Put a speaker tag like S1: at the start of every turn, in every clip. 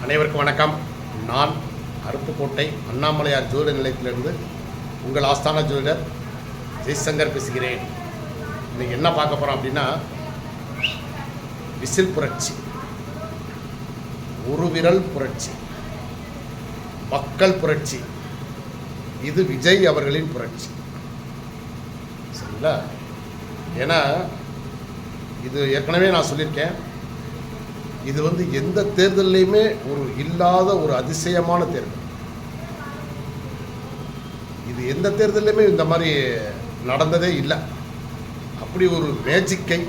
S1: அனைவருக்கும் வணக்கம். நான் அருப்புக்கோட்டை அண்ணாமலையார் ஜோதிட நிலையத்திலிருந்து உங்கள் ஆஸ்தான ஜோதிடர் ஜெய்சங்கர் பேசுகிறேன். இன்றைக்கி என்ன பார்க்க போகிறோம் அப்படின்னா, விசில் புரட்சி, ஒரு விரல் புரட்சி, மக்கள் புரட்சி. இது விஜய் அவர்களின் புரட்சி, சரிங்களா? ஏன்னா இது ஏற்கனவே நான் சொல்லியிருக்கேன், இது எந்த தேர்தல்லையுமே இல்லாத ஒரு அதிசயமான தேர்தல். இது எந்த தேர்தலையுமே இந்த மாதிரி நடந்ததே இல்லை. அப்படி ஒரு மேஜிக்கை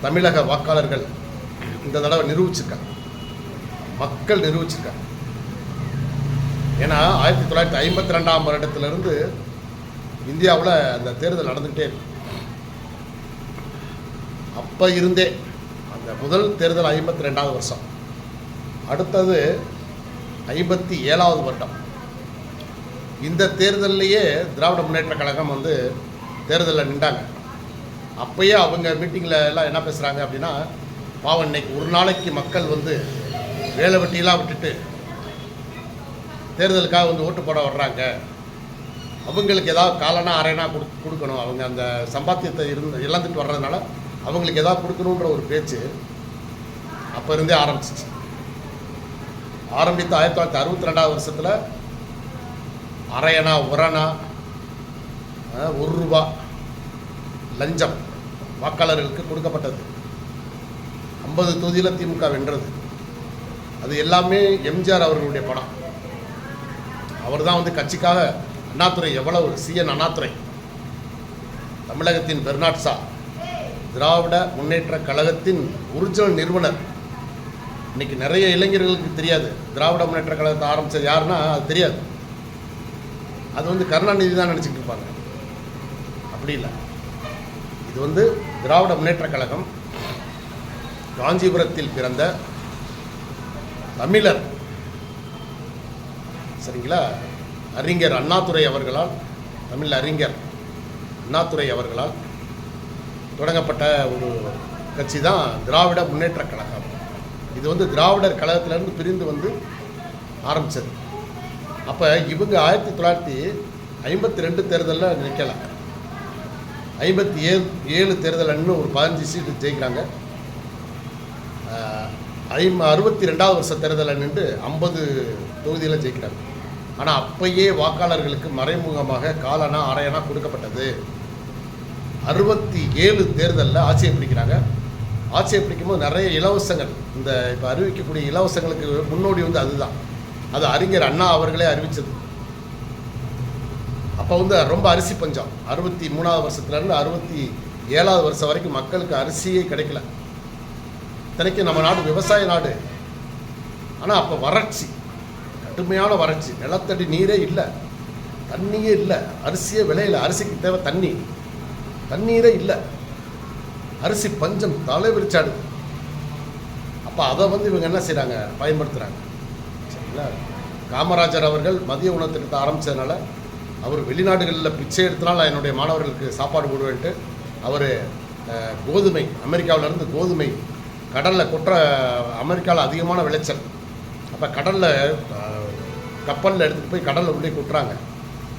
S1: தமிழக வாக்காளர்கள் இந்த தடவை நிரூபிச்சிருக்காங்க, மக்கள் நிரூபிச்சிருக்காங்க. ஏன்னா 1952ஆம் வருடத்திலிருந்து இந்தியாவில் அந்த தேர்தல் நடந்துக்கிட்டே இருக்கு. அப்போ இருந்தே அந்த முதல் தேர்தல் 52வது வருஷம், அடுத்தது 57வது வருடம். இந்த தேர்தல்லையே திராவிட முன்னேற்ற கழகம் தேர்தலில் நின்றாங்க. அப்போயே அவங்க மீட்டிங்கில் எல்லாம் என்ன பேசுகிறாங்க அப்படின்னா, பாவம் இன்னைக்கு ஒரு நாளைக்கு மக்கள் வேலை வெட்டியெல்லாம் விட்டுட்டு தேர்தலுக்காக ஓட்டு போட வர்றாங்க, அவங்களுக்கு ஏதாவது காலனா அரைனா கொடுக்கணும், அவங்க அந்த சம்பாத்தியத்தை இழந்துட்டு வர்றதுனால அவங்களுக்கு ஏதாவது கொடுக்கணுன்ற ஒரு பேச்சு அப்போ இருந்தே ஆரம்பிச்சிச்சு. ஆரம்பித்த 1962ஆவது வருஷத்தில் அரையனா உரணா ₹1 லஞ்சம் வாக்காளர்களுக்கு கொடுக்கப்பட்டது. 50 தொகுதியில் திமுக வென்றது. அது எல்லாமே எம்ஜிஆர் அவர்களுடைய படம். அவர் தான் கட்சிக்காக அண்ணாதுரை, எவ்வளவு CN அண்ணாதுரை, தமிழகத்தின் பெர்னாட் ஷா, திராவிட முன்னேற்ற கழகத்தின் ஒரிஜினல் நிறுவனர். இன்னைக்கு நிறைய இளைஞர்களுக்கு தெரியாது திராவிட முன்னேற்ற கழகத்தை ஆரம்பித்தது யாருன்னா அது தெரியாது. அது கருணாநிதி தான் நினச்சிக்கிட்டு இருப்பாங்க. அப்படி இல்லை. இது திராவிட முன்னேற்ற கழகம் காஞ்சிபுரத்தில் பிறந்த தமிழர், சரிங்களா, அறிஞர் அண்ணாதுரை அவர்களால், தமிழ் அறிஞர் அண்ணாதுரை அவர்களால் தொடங்கப்பட்ட ஒரு கட்சி தான் திராவிட முன்னேற்ற கழகம். இது திராவிடர் கழகத்திலிருந்து பிரிந்து ஆரம்பித்தது. அப்போ இவங்க 1952 தேர்தலில் நிற்கலாம், 57 தேர்தல் ஒரு 15 சீட்டு ஜெயிக்கிறாங்க. 62வது வருஷ தேர்தலில் நின்று 50 தொகுதியில் ஜெயிக்கிறாங்க. ஆனால் அப்பயே வாக்காளர்களுக்கு மறைமுகமாக காலனா அரையனா கொடுக்கப்பட்டது. 67 தேர்தலில் ஆட்சியை பிடிக்கிறாங்க. ஆட்சியை பிடிக்கும்போது நிறைய இலவசங்கள், இந்த இப்போ அறிவிக்கக்கூடிய இலவசங்களுக்கு முன்னோடி அதுதான். அது அறிஞர் அண்ணா அவர்களே அறிவித்தது. அப்போ ரொம்ப அரிசி பஞ்சம். 63வது வருஷத்துலேருந்து 67வது வருஷம் வரைக்கும் மக்களுக்கு அரிசியே கிடைக்கல. இத்தனைக்கும் நம்ம நாடு விவசாய நாடு. ஆனால் அப்போ வறட்சி, கடுமையான வறட்சி, நிலத்தடி நீரே இல்லை, தண்ணியே இல்லை, அரிசியே விளையல. அரிசிக்கு தேவை தண்ணி, தண்ணீரே இல்லை, அரிசி பஞ்சம் தலை விரிச்சாடு. அப்போ அதை இவங்க என்ன செய்கிறாங்க, பயன்படுத்துகிறாங்க, சரிங்களா? காமராஜர் அவர்கள் மதிய உணவு திட்டத்தை ஆரம்பித்ததுனால அவர் வெளிநாடுகளில் பிச்சை எடுத்தனால என்னுடைய மாணவர்களுக்கு சாப்பாடு போடுவேன்ட்டு அவர் கோதுமை, அமெரிக்காவிலேருந்து கோதுமை கடலில் கொட்டுற, அமெரிக்காவில் அதிகமான விளைச்சல். அப்போ கடலில் கப்பலில் எடுத்துகிட்டு போய் கடலில் உள்ளே கொட்டுறாங்க.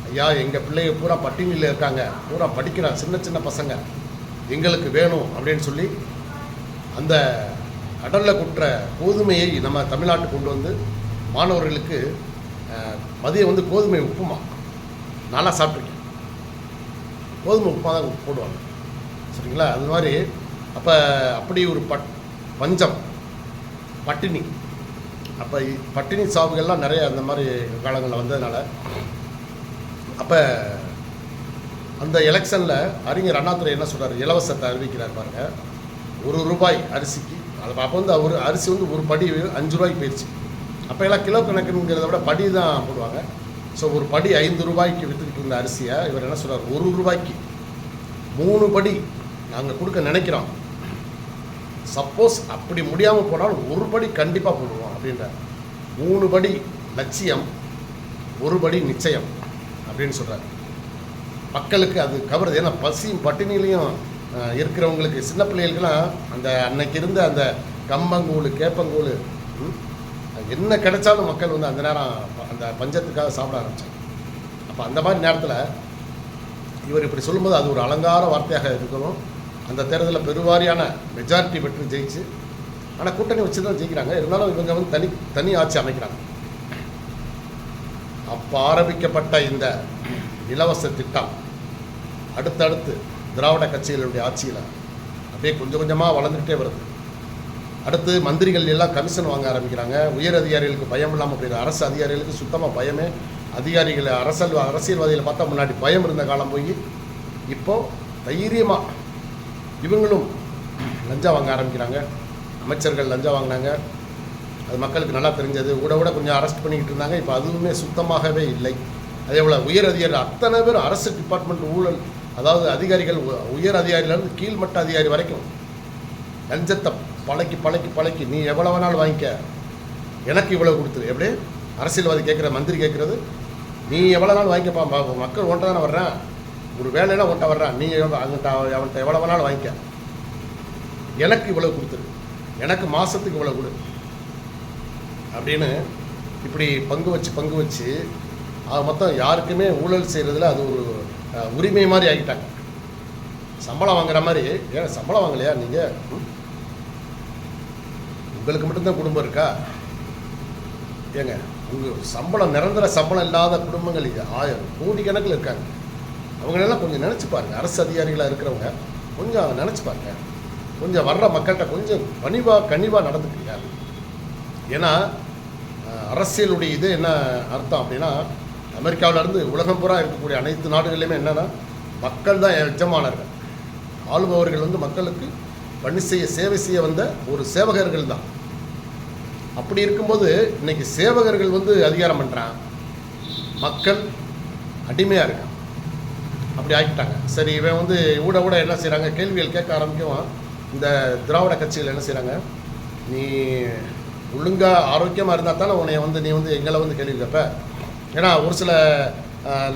S1: ஐயா, எங்கள் பிள்ளைங்க பூரா பட்டினியில் இருக்காங்க, பூரா படிக்கிறாங்க, சின்ன சின்ன பசங்க, எங்களுக்கு வேணும் அப்படின்னு சொல்லி அந்த கடலில் கொட்டுற கோதுமையை நம்ம தமிழ்நாட்டுக்கு கொண்டு மாணவர்களுக்கு மதியம் கோதுமை உப்புமா, நல்லா சாப்பிட்ருக்கேன், கோதுமை உப்புமா தான் போடுவாங்க, சரிங்களா? அது மாதிரி அப்போ அப்படி ஒரு பஞ்சம், பட்டினி. அப்போ பட்டினி சாவுகள்லாம் நிறைய அந்த மாதிரி காலங்களில் வந்ததுனால அப்போ அந்த எலெக்ஷனில் அறிஞர் அண்ணாதுரை என்ன சொல்கிறார், இலவசத்தை அறிவிக்கிறார் பாருங்கள். ₹1 அரிசிக்கு. அது அப்போ அவர் அரிசி ஒரு படி ₹5 போயிடுச்சு. அப்போ எல்லாம் கிலோ கணக்குங்கிறத விட படி தான் போடுவாங்க. ஸோ ஒரு படி ₹5 விற்றுக்கிட்டு இருந்த அரிசியை இவர் என்ன சொல்கிறார், ₹1 3 படி நாங்கள் கொடுக்க நினைக்கிறோம். சப்போஸ் அப்படி முடியாமல் போனாலும் 1 படி கண்டிப்பாக போடுவோம் அப்படின்றார். 3 படி லட்சியம், 1 படி நிச்சயம் அப்படின்னு சொல்கிறார். மக்களுக்கு அது கவருது. ஏன்னா பசியும் பட்டினிலையும் இருக்கிறவங்களுக்கு, சின்ன பிள்ளைகளுக்கெல்லாம் அந்த அன்னைக்கு இருந்த அந்த கம்பங்கூழ், கேப்பங்கூழ், என்ன கிடைச்சாலும் மக்கள் வந்து அந்த நேரம் அந்த பஞ்சத்துக்காக சாப்பிட ஆரம்பித்தாங்க. அப்போ அந்த மாதிரி நேரத்தில் இவர் இப்படி சொல்லும்போது அது ஒரு அலங்கார வார்த்தையாக இருக்கணும். அந்த தேர்தலில் பெருவாரியான மெஜாரிட்டி பெற்று ஜெயிச்சு, ஆனால் கூட்டணி வச்சு தான் ஜெயிக்கிறாங்க. இருந்தாலும் இவங்க வந்து தனி ஆட்சி அமைக்கிறாங்க. அப்போ ஆரம்பிக்கப்பட்ட இந்த இலவச திட்டம் அடுத்தடுத்து திராவிட கட்சிகளுடைய ஆட்சியில் அப்படியே கொஞ்சம் கொஞ்சமாக வளர்ந்துக்கிட்டே வருது. அடுத்து மந்திரிகள் எல்லாம் கமிஷன் வாங்க ஆரம்பிக்கிறாங்க. உயர் அதிகாரிகளுக்கு பயம் இல்லாமல் போயிடுது. அரசு அதிகாரிகளுக்கு சுத்தமாக பயமே. அதிகாரிகள் அரசியல்வாதிகளை பார்த்தா முன்னாடி பயம் இருந்த காலம் போய் இப்போது தைரியமாக இவங்களும் லஞ்சம் வாங்க ஆரம்பிக்கிறாங்க. அமைச்சர்கள் லஞ்சம் வாங்கினாங்க. அது மக்களுக்கு நல்லா தெரிஞ்சது. கூட கொஞ்சம் அரெஸ்ட் பண்ணிக்கிட்டு இருந்தாங்க. இப்போ அதுவுமே சுத்தமாகவே இல்லை. அதே போல் உயர் அதிகாரிகள் அத்தனை பேர் அரசு டிபார்ட்மெண்ட் ஊழல், அதாவது அதிகாரிகள் உயர் அதிகாரியிலேருந்து கீழ்மட்ட அதிகாரி வரைக்கும் லஞ்சத்தை பழக்கி நீ எவ்வளோ வேணாலும் வாங்கிக்க, எனக்கு இவ்வளோ கொடுத்துரு. எப்படி அரசியல்வாதி கேட்குற, மந்திரி கேட்குறது, நீ எவ்வளோ நாள் வாங்கிக்கப்பா, மக்கள் ஒன்றை தானே வர்றேன், ஒரு வேலைனா ஒன்றை வர்றான், நீ அவன்கிட்ட எவ்வளோ வேணாலும் வாங்கிக்க, எனக்கு இவ்வளோ கொடுத்துரு, எனக்கு மாதத்துக்கு இவ்வளோ கொடு அப்படின்னு இப்படி பங்கு வச்சு அது மொத்தம் யாருக்குமே ஊழல் செய்கிறதுல அது ஒரு உரிமை மாதிரி ஆகிட்டாங்க. சம்பளம் வாங்குற மாதிரி. ஏன் சம்பளம் வாங்கலையா நீங்கள்? உங்களுக்கு மட்டும்தான் குடும்பம் இருக்கா? ஏங்க உங்கள் சம்பளம் நிரந்தர சம்பளம் இல்லாத குடும்பங்கள் 1000 கோடிக்கணக்கில் இருக்காங்க. அவங்களெல்லாம் கொஞ்சம் நினச்சி பாருங்கள். அரசு அதிகாரிகளாக இருக்கிறவங்க கொஞ்சம் அதை நினச்சி பாருங்க. கொஞ்சம் வர்ற மக்கள்கிட்ட கொஞ்சம் கனிவாக நடந்துக்கிறீங்க. ஏன்னா அரசியலுடைய இது என்ன அர்த்தம் அப்படின்னா, அமெரிக்காவிலேருந்து உலகம் பூரா இருக்கக்கூடிய அனைத்து நாடுகளிலுமே என்னென்னா மக்கள் தான் எஜமானர்கள். ஆளுபவர்கள் வந்து மக்களுக்கு சேவை செய்ய வந்த ஒரு சேவகர்கள் தான். அப்படி இருக்கும்போது இன்னைக்கு சேவகர்கள் வந்து அதிகாரம் பண்ணுறான், மக்கள் அடிமையாக இருக்கான். அப்படி ஆக்கிட்டாங்க. சரி, இவன் வந்து ஊட என்ன செய்கிறாங்க, கேள்விகள் கேட்க ஆரம்பிக்கவும் இந்த திராவிட கட்சிகள் என்ன செய்கிறாங்க, நீ ஒழுங்காக ஆரோக்கியமாக இருந்தால் தானே உன்னை வந்து நீ வந்து எங்களை வந்து கேள்வி கேட்ப. ஏன்னா ஒரு சில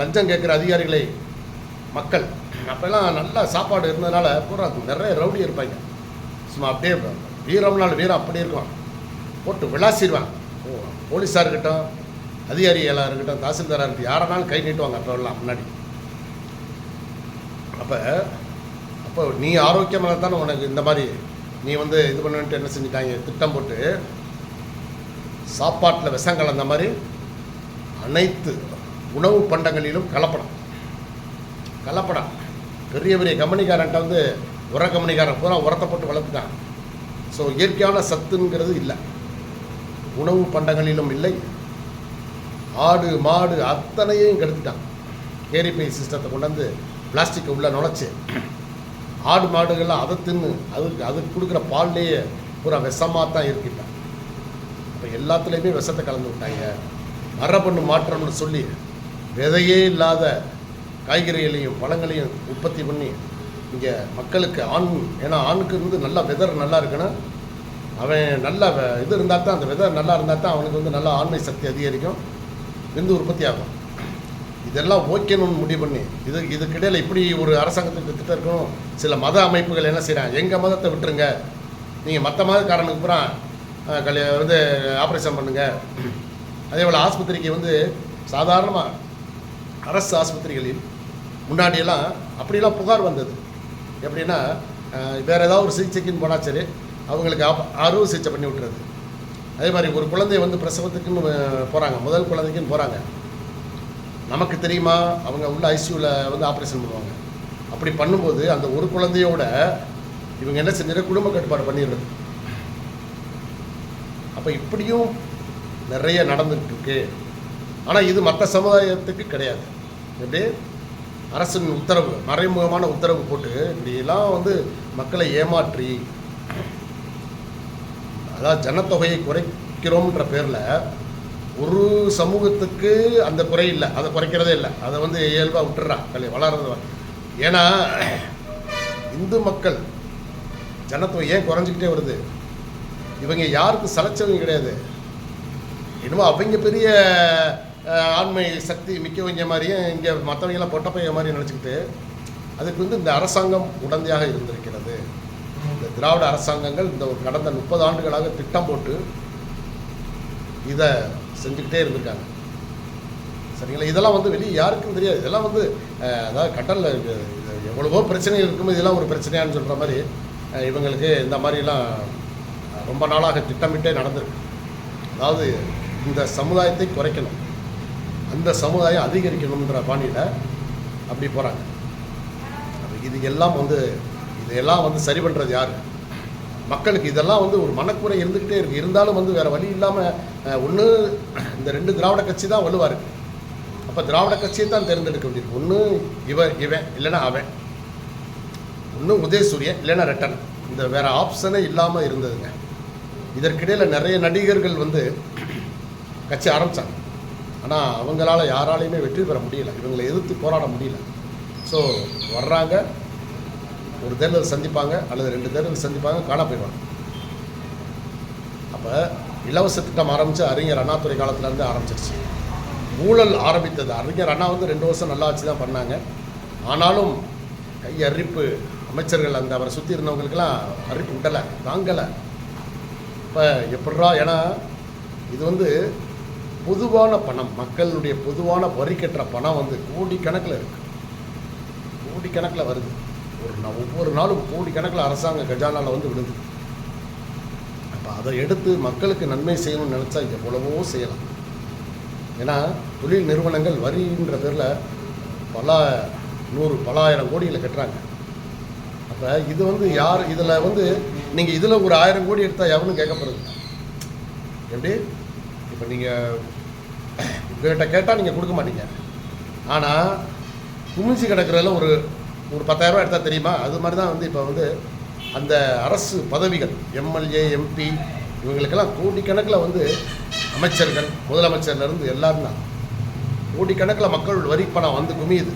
S1: லஞ்சம் கேட்குற அதிகாரிகளை மக்கள் அப்போல்லாம் நல்லா சாப்பாடு இருந்ததுனால பூரா நிறைய ரவுடி இருப்பாங்க. சும்மா அப்படியே வீரம்னாலும் வீரம் அப்படி இருக்கும், போட்டு விளாசிடுவான். போலீஸாக இருக்கட்டும், அதிகாரிகளாக இருக்கட்டும், தாசில்தாராக இருக்கட்டும், யாரானாலும் கை நீட்டுவாங்க. அப்போல்லாம் முன்னாடி அப்போ நீ ஆரோக்கியமாக தானே உனக்கு இந்த மாதிரி நீ வந்து இது பண்ணிட்டு என்ன செஞ்சுட்டாங்க, திட்டம் போட்டு சாப்பாட்டில் விஷம் கலந்த மாதிரி அனைத்து உணவு பண்டங்களிலும் கலப்படம். பெரிய கம்பெனிக்காரன்ட்ட வந்து கம்பெனிக்காரன் பூரா உரத்தை போட்டு வளர்த்துட்டான். ஸோ இயற்கையான சத்துங்கிறது இல்லை, உணவு பண்டங்களிலும் இல்லை. ஆடு மாடு அத்தனையும் கெடுத்துட்டான். கேரிப்பை சிஸ்டத்தை கொண்டு வந்து பிளாஸ்டிக்கை உள்ளே நுழைச்சி ஆடு மாடுகள்லாம் அதை தின்னு அதுக்கு கொடுக்குற பால்லேயே பூரா விஷமாக தான் இருக்கிட்டான். இப்போ எல்லாத்துலேயுமே விஷத்தை கலந்து விட்டாங்க. மரபணு மாற்றம்னு சொல்லி விதையே இல்லாத காய்கறிகளையும் பழங்களையும் உற்பத்தி பண்ணி இங்கே மக்களுக்கு ஏன்னா ஆணுக்கு இருந்து நல்லா வெதர் நல்லா இருக்குன்னா அவன் நல்லா இது இருந்தால் தான், அந்த வெதர் நல்லா இருந்தால் தான் அவனுக்கு வந்து நல்லா ஆண்மை சக்தி அதிகரிக்கும், விந்து உற்பத்தி ஆகும். இதெல்லாம் ஓகேன்னு முடிவு பண்ணி இதுக்கிடையில் இப்படி ஒரு அரசாங்கத்துக்கு திட்டம் இருக்கணும். சில மத அமைப்புகள் என்ன செய்கிறாங்க, எங்கள் மதத்தை விட்டுருங்க, நீங்கள் மற்ற மதக்காரனுக்கு பூரா வந்து ஆப்ரேஷன் பண்ணுங்கள். அதே போல் ஆஸ்பத்திரிக்கு வந்து சாதாரணமாக அரசு ஆஸ்பத்திரிகளில் முன்னாடியெல்லாம் அப்படிலாம் புகார் வந்தது. எப்படின்னா வேறு ஏதாவது ஒரு சிகிச்சைக்குன்னு போனால் சரி, அவங்களுக்கு அறுவை சிகிச்சை பண்ணி விட்டுறது. அதே மாதிரி ஒரு குழந்தை வந்து பிரசவத்துக்குன்னு போகிறாங்க, முதல் குழந்தைக்குன்னு போகிறாங்க, நமக்கு தெரியுமா அவங்க உள்ள ஐசியூவில் வந்து ஆப்ரேஷன் பண்ணுவாங்க. அப்படி பண்ணும்போது அந்த ஒரு குழந்தையோட இவங்க என்ன செஞ்சு குடும்ப கட்டுப்பாடு பண்ணிடுறது. அப்போ இப்படியும் நிறைய நடந்துட்டு இருக்கு. ஆனால் இது மற்ற சமுதாயத்துக்கு கிடையாது. எப்படி அரசின் உத்தரவு, மறைமுகமான உத்தரவு போட்டு இப்படியெல்லாம் வந்து மக்களை ஏமாற்றி, அதாவது ஜனத்தொகையை குறைக்கிறோம்ன்ற பேரில் ஒரு சமூகத்துக்கு அந்த குறை இல்லை, அதை குறைக்கிறதே இல்லை, அதை வந்து இயல்பாக விட்டுறான் வளர்றது. ஏன்னா இந்து மக்கள் ஜனத்தொகை ஏன் குறைஞ்சிக்கிட்டே வருது, இவங்க யாருக்கும் சலைச்சவங்க கிடையாது. என்னமோ அவங்க பெரிய ஆண்மை சக்தி மிக்கவங்க மாதிரியும் இங்கே மற்றவங்கெல்லாம் பொட்டப்பைய மாதிரி நினச்சிக்கிட்டு அதுக்கு வந்து இந்த அரசாங்கம் உடந்தையாக இருந்திருக்கிறது. இந்த திராவிட அரசாங்கங்கள் இந்த கடந்த 30 ஆண்டுகளாக திட்டம் போட்டு இதை செஞ்சுக்கிட்டே இருந்திருக்காங்க. சரிங்களா? இதெல்லாம் வந்து வெளியே யாருக்கும் தெரியாது. இதெல்லாம் வந்து அதாவது கடலில் இது எவ்வளவோ பிரச்சனைகள் இருக்கும்போது இதெல்லாம் ஒரு பிரச்சனையான்னு சொல்கிற மாதிரி இவங்களுக்கு இந்த மாதிரிலாம் ரொம்ப நாளாக திட்டமிட்டே நடந்திருக்கு. அதாவது இந்த சமுதாயத்தை குறைக்கணும், அந்த சமுதாயம் அதிகரிக்கணுன்ற பாணியில் அப்படி போகிறாங்க. இதையெல்லாம் வந்து சரி பண்ணுறது யார்? மக்களுக்கு இதெல்லாம் வந்து ஒரு மனக்குறை இருந்துக்கிட்டே இருக்குது. இருந்தாலும் வந்து வேறு வழி இல்லாமல் ஒன்று இந்த 2 திராவிட கட்சி தான் வலுவாக இருக்குது. அப்போ திராவிட கட்சியை தான் தேர்ந்தெடுக்க வேண்டியிருக்கு. ஒன்று இவன் இல்லைன்னா அவன், ஒன்று உதயசூரியன் இல்லைன்னா ரெட்டன். இந்த வேறு ஆப்ஷனே இல்லாமல் இருந்ததுங்க. இதற்கிடையில் நிறைய நடிகர்கள் வந்து கட்சி ஆரம்பித்தாங்க. ஆனால் அவங்களால யாராலையுமே வெற்றி பெற முடியல, இவங்களை எதிர்த்து போராட முடியல. ஸோ வர்றாங்க, ஒரு தேர்தல் சந்திப்பாங்க அல்லது 2 தேர்தல் சந்திப்பாங்க, காண போயிடுவாங்க. அப்போ இலவச திட்டம் ஆரம்பித்து அறிஞர் அண்ணாதுரை காலத்துலேருந்து ஆரம்பிச்சிருச்சு. ஊழல் ஆரம்பித்தது அறிஞர் அண்ணா வந்து 2 வருஷம் நல்லா ஆட்சி தான் பண்ணாங்க. ஆனாலும் கை அரிப்பு அமைச்சர்கள் அந்த அவரை சுற்றி இருந்தவங்களுக்கெல்லாம் அரிப்பு விடலை, தாங்கலை. இப்போ எப்பட்றா, ஏன்னா இது வந்து பொதுவான பணம், மக்களுடைய பொதுவான வரி கட்டுற பணம் வந்து கோடிக்கணக்கில் இருக்குது, கோடிக்கணக்கில் வருது. ஒவ்வொரு நாளும் கோடிக்கணக்கில் அரசாங்க கஜானாவில் வந்து விழுது. அப்போ அதை எடுத்து மக்களுக்கு நன்மை செய்யணும்னு நினச்சா எவ்வளவோ செய்யலாம். ஏன்னா தொழில் நிறுவனங்கள் வரின்ற பேரில் பல ஆயிரம் கோடிகளை கட்டுறாங்க. அப்போ இது வந்து யார் இதில் வந்து நீங்கள் இதில் ஒரு 1000 கோடி எடுத்தால் எவனும் கேட்கப்படுறது எப்படி? இப்போ நீங்கள் உங்கள்கிட்ட கேட்டால் நீங்கள் கொடுக்க மாட்டீங்க. ஆனால் குமிஞ்சி கிடக்கிறதுல ஒரு 10,000 எடுத்தால் தெரியுமா? அது மாதிரி தான் வந்து இப்போ வந்து அந்த அரசு பதவிகள் எம்எல்ஏ எம்பி இவங்களுக்கெல்லாம் கோடிக்கணக்கில் வந்து அமைச்சர்கள் முதலமைச்சர்லேருந்து எல்லாரும் தான் கோடிக்கணக்கில் மக்கள் வரி பணம் வந்து குமியுது.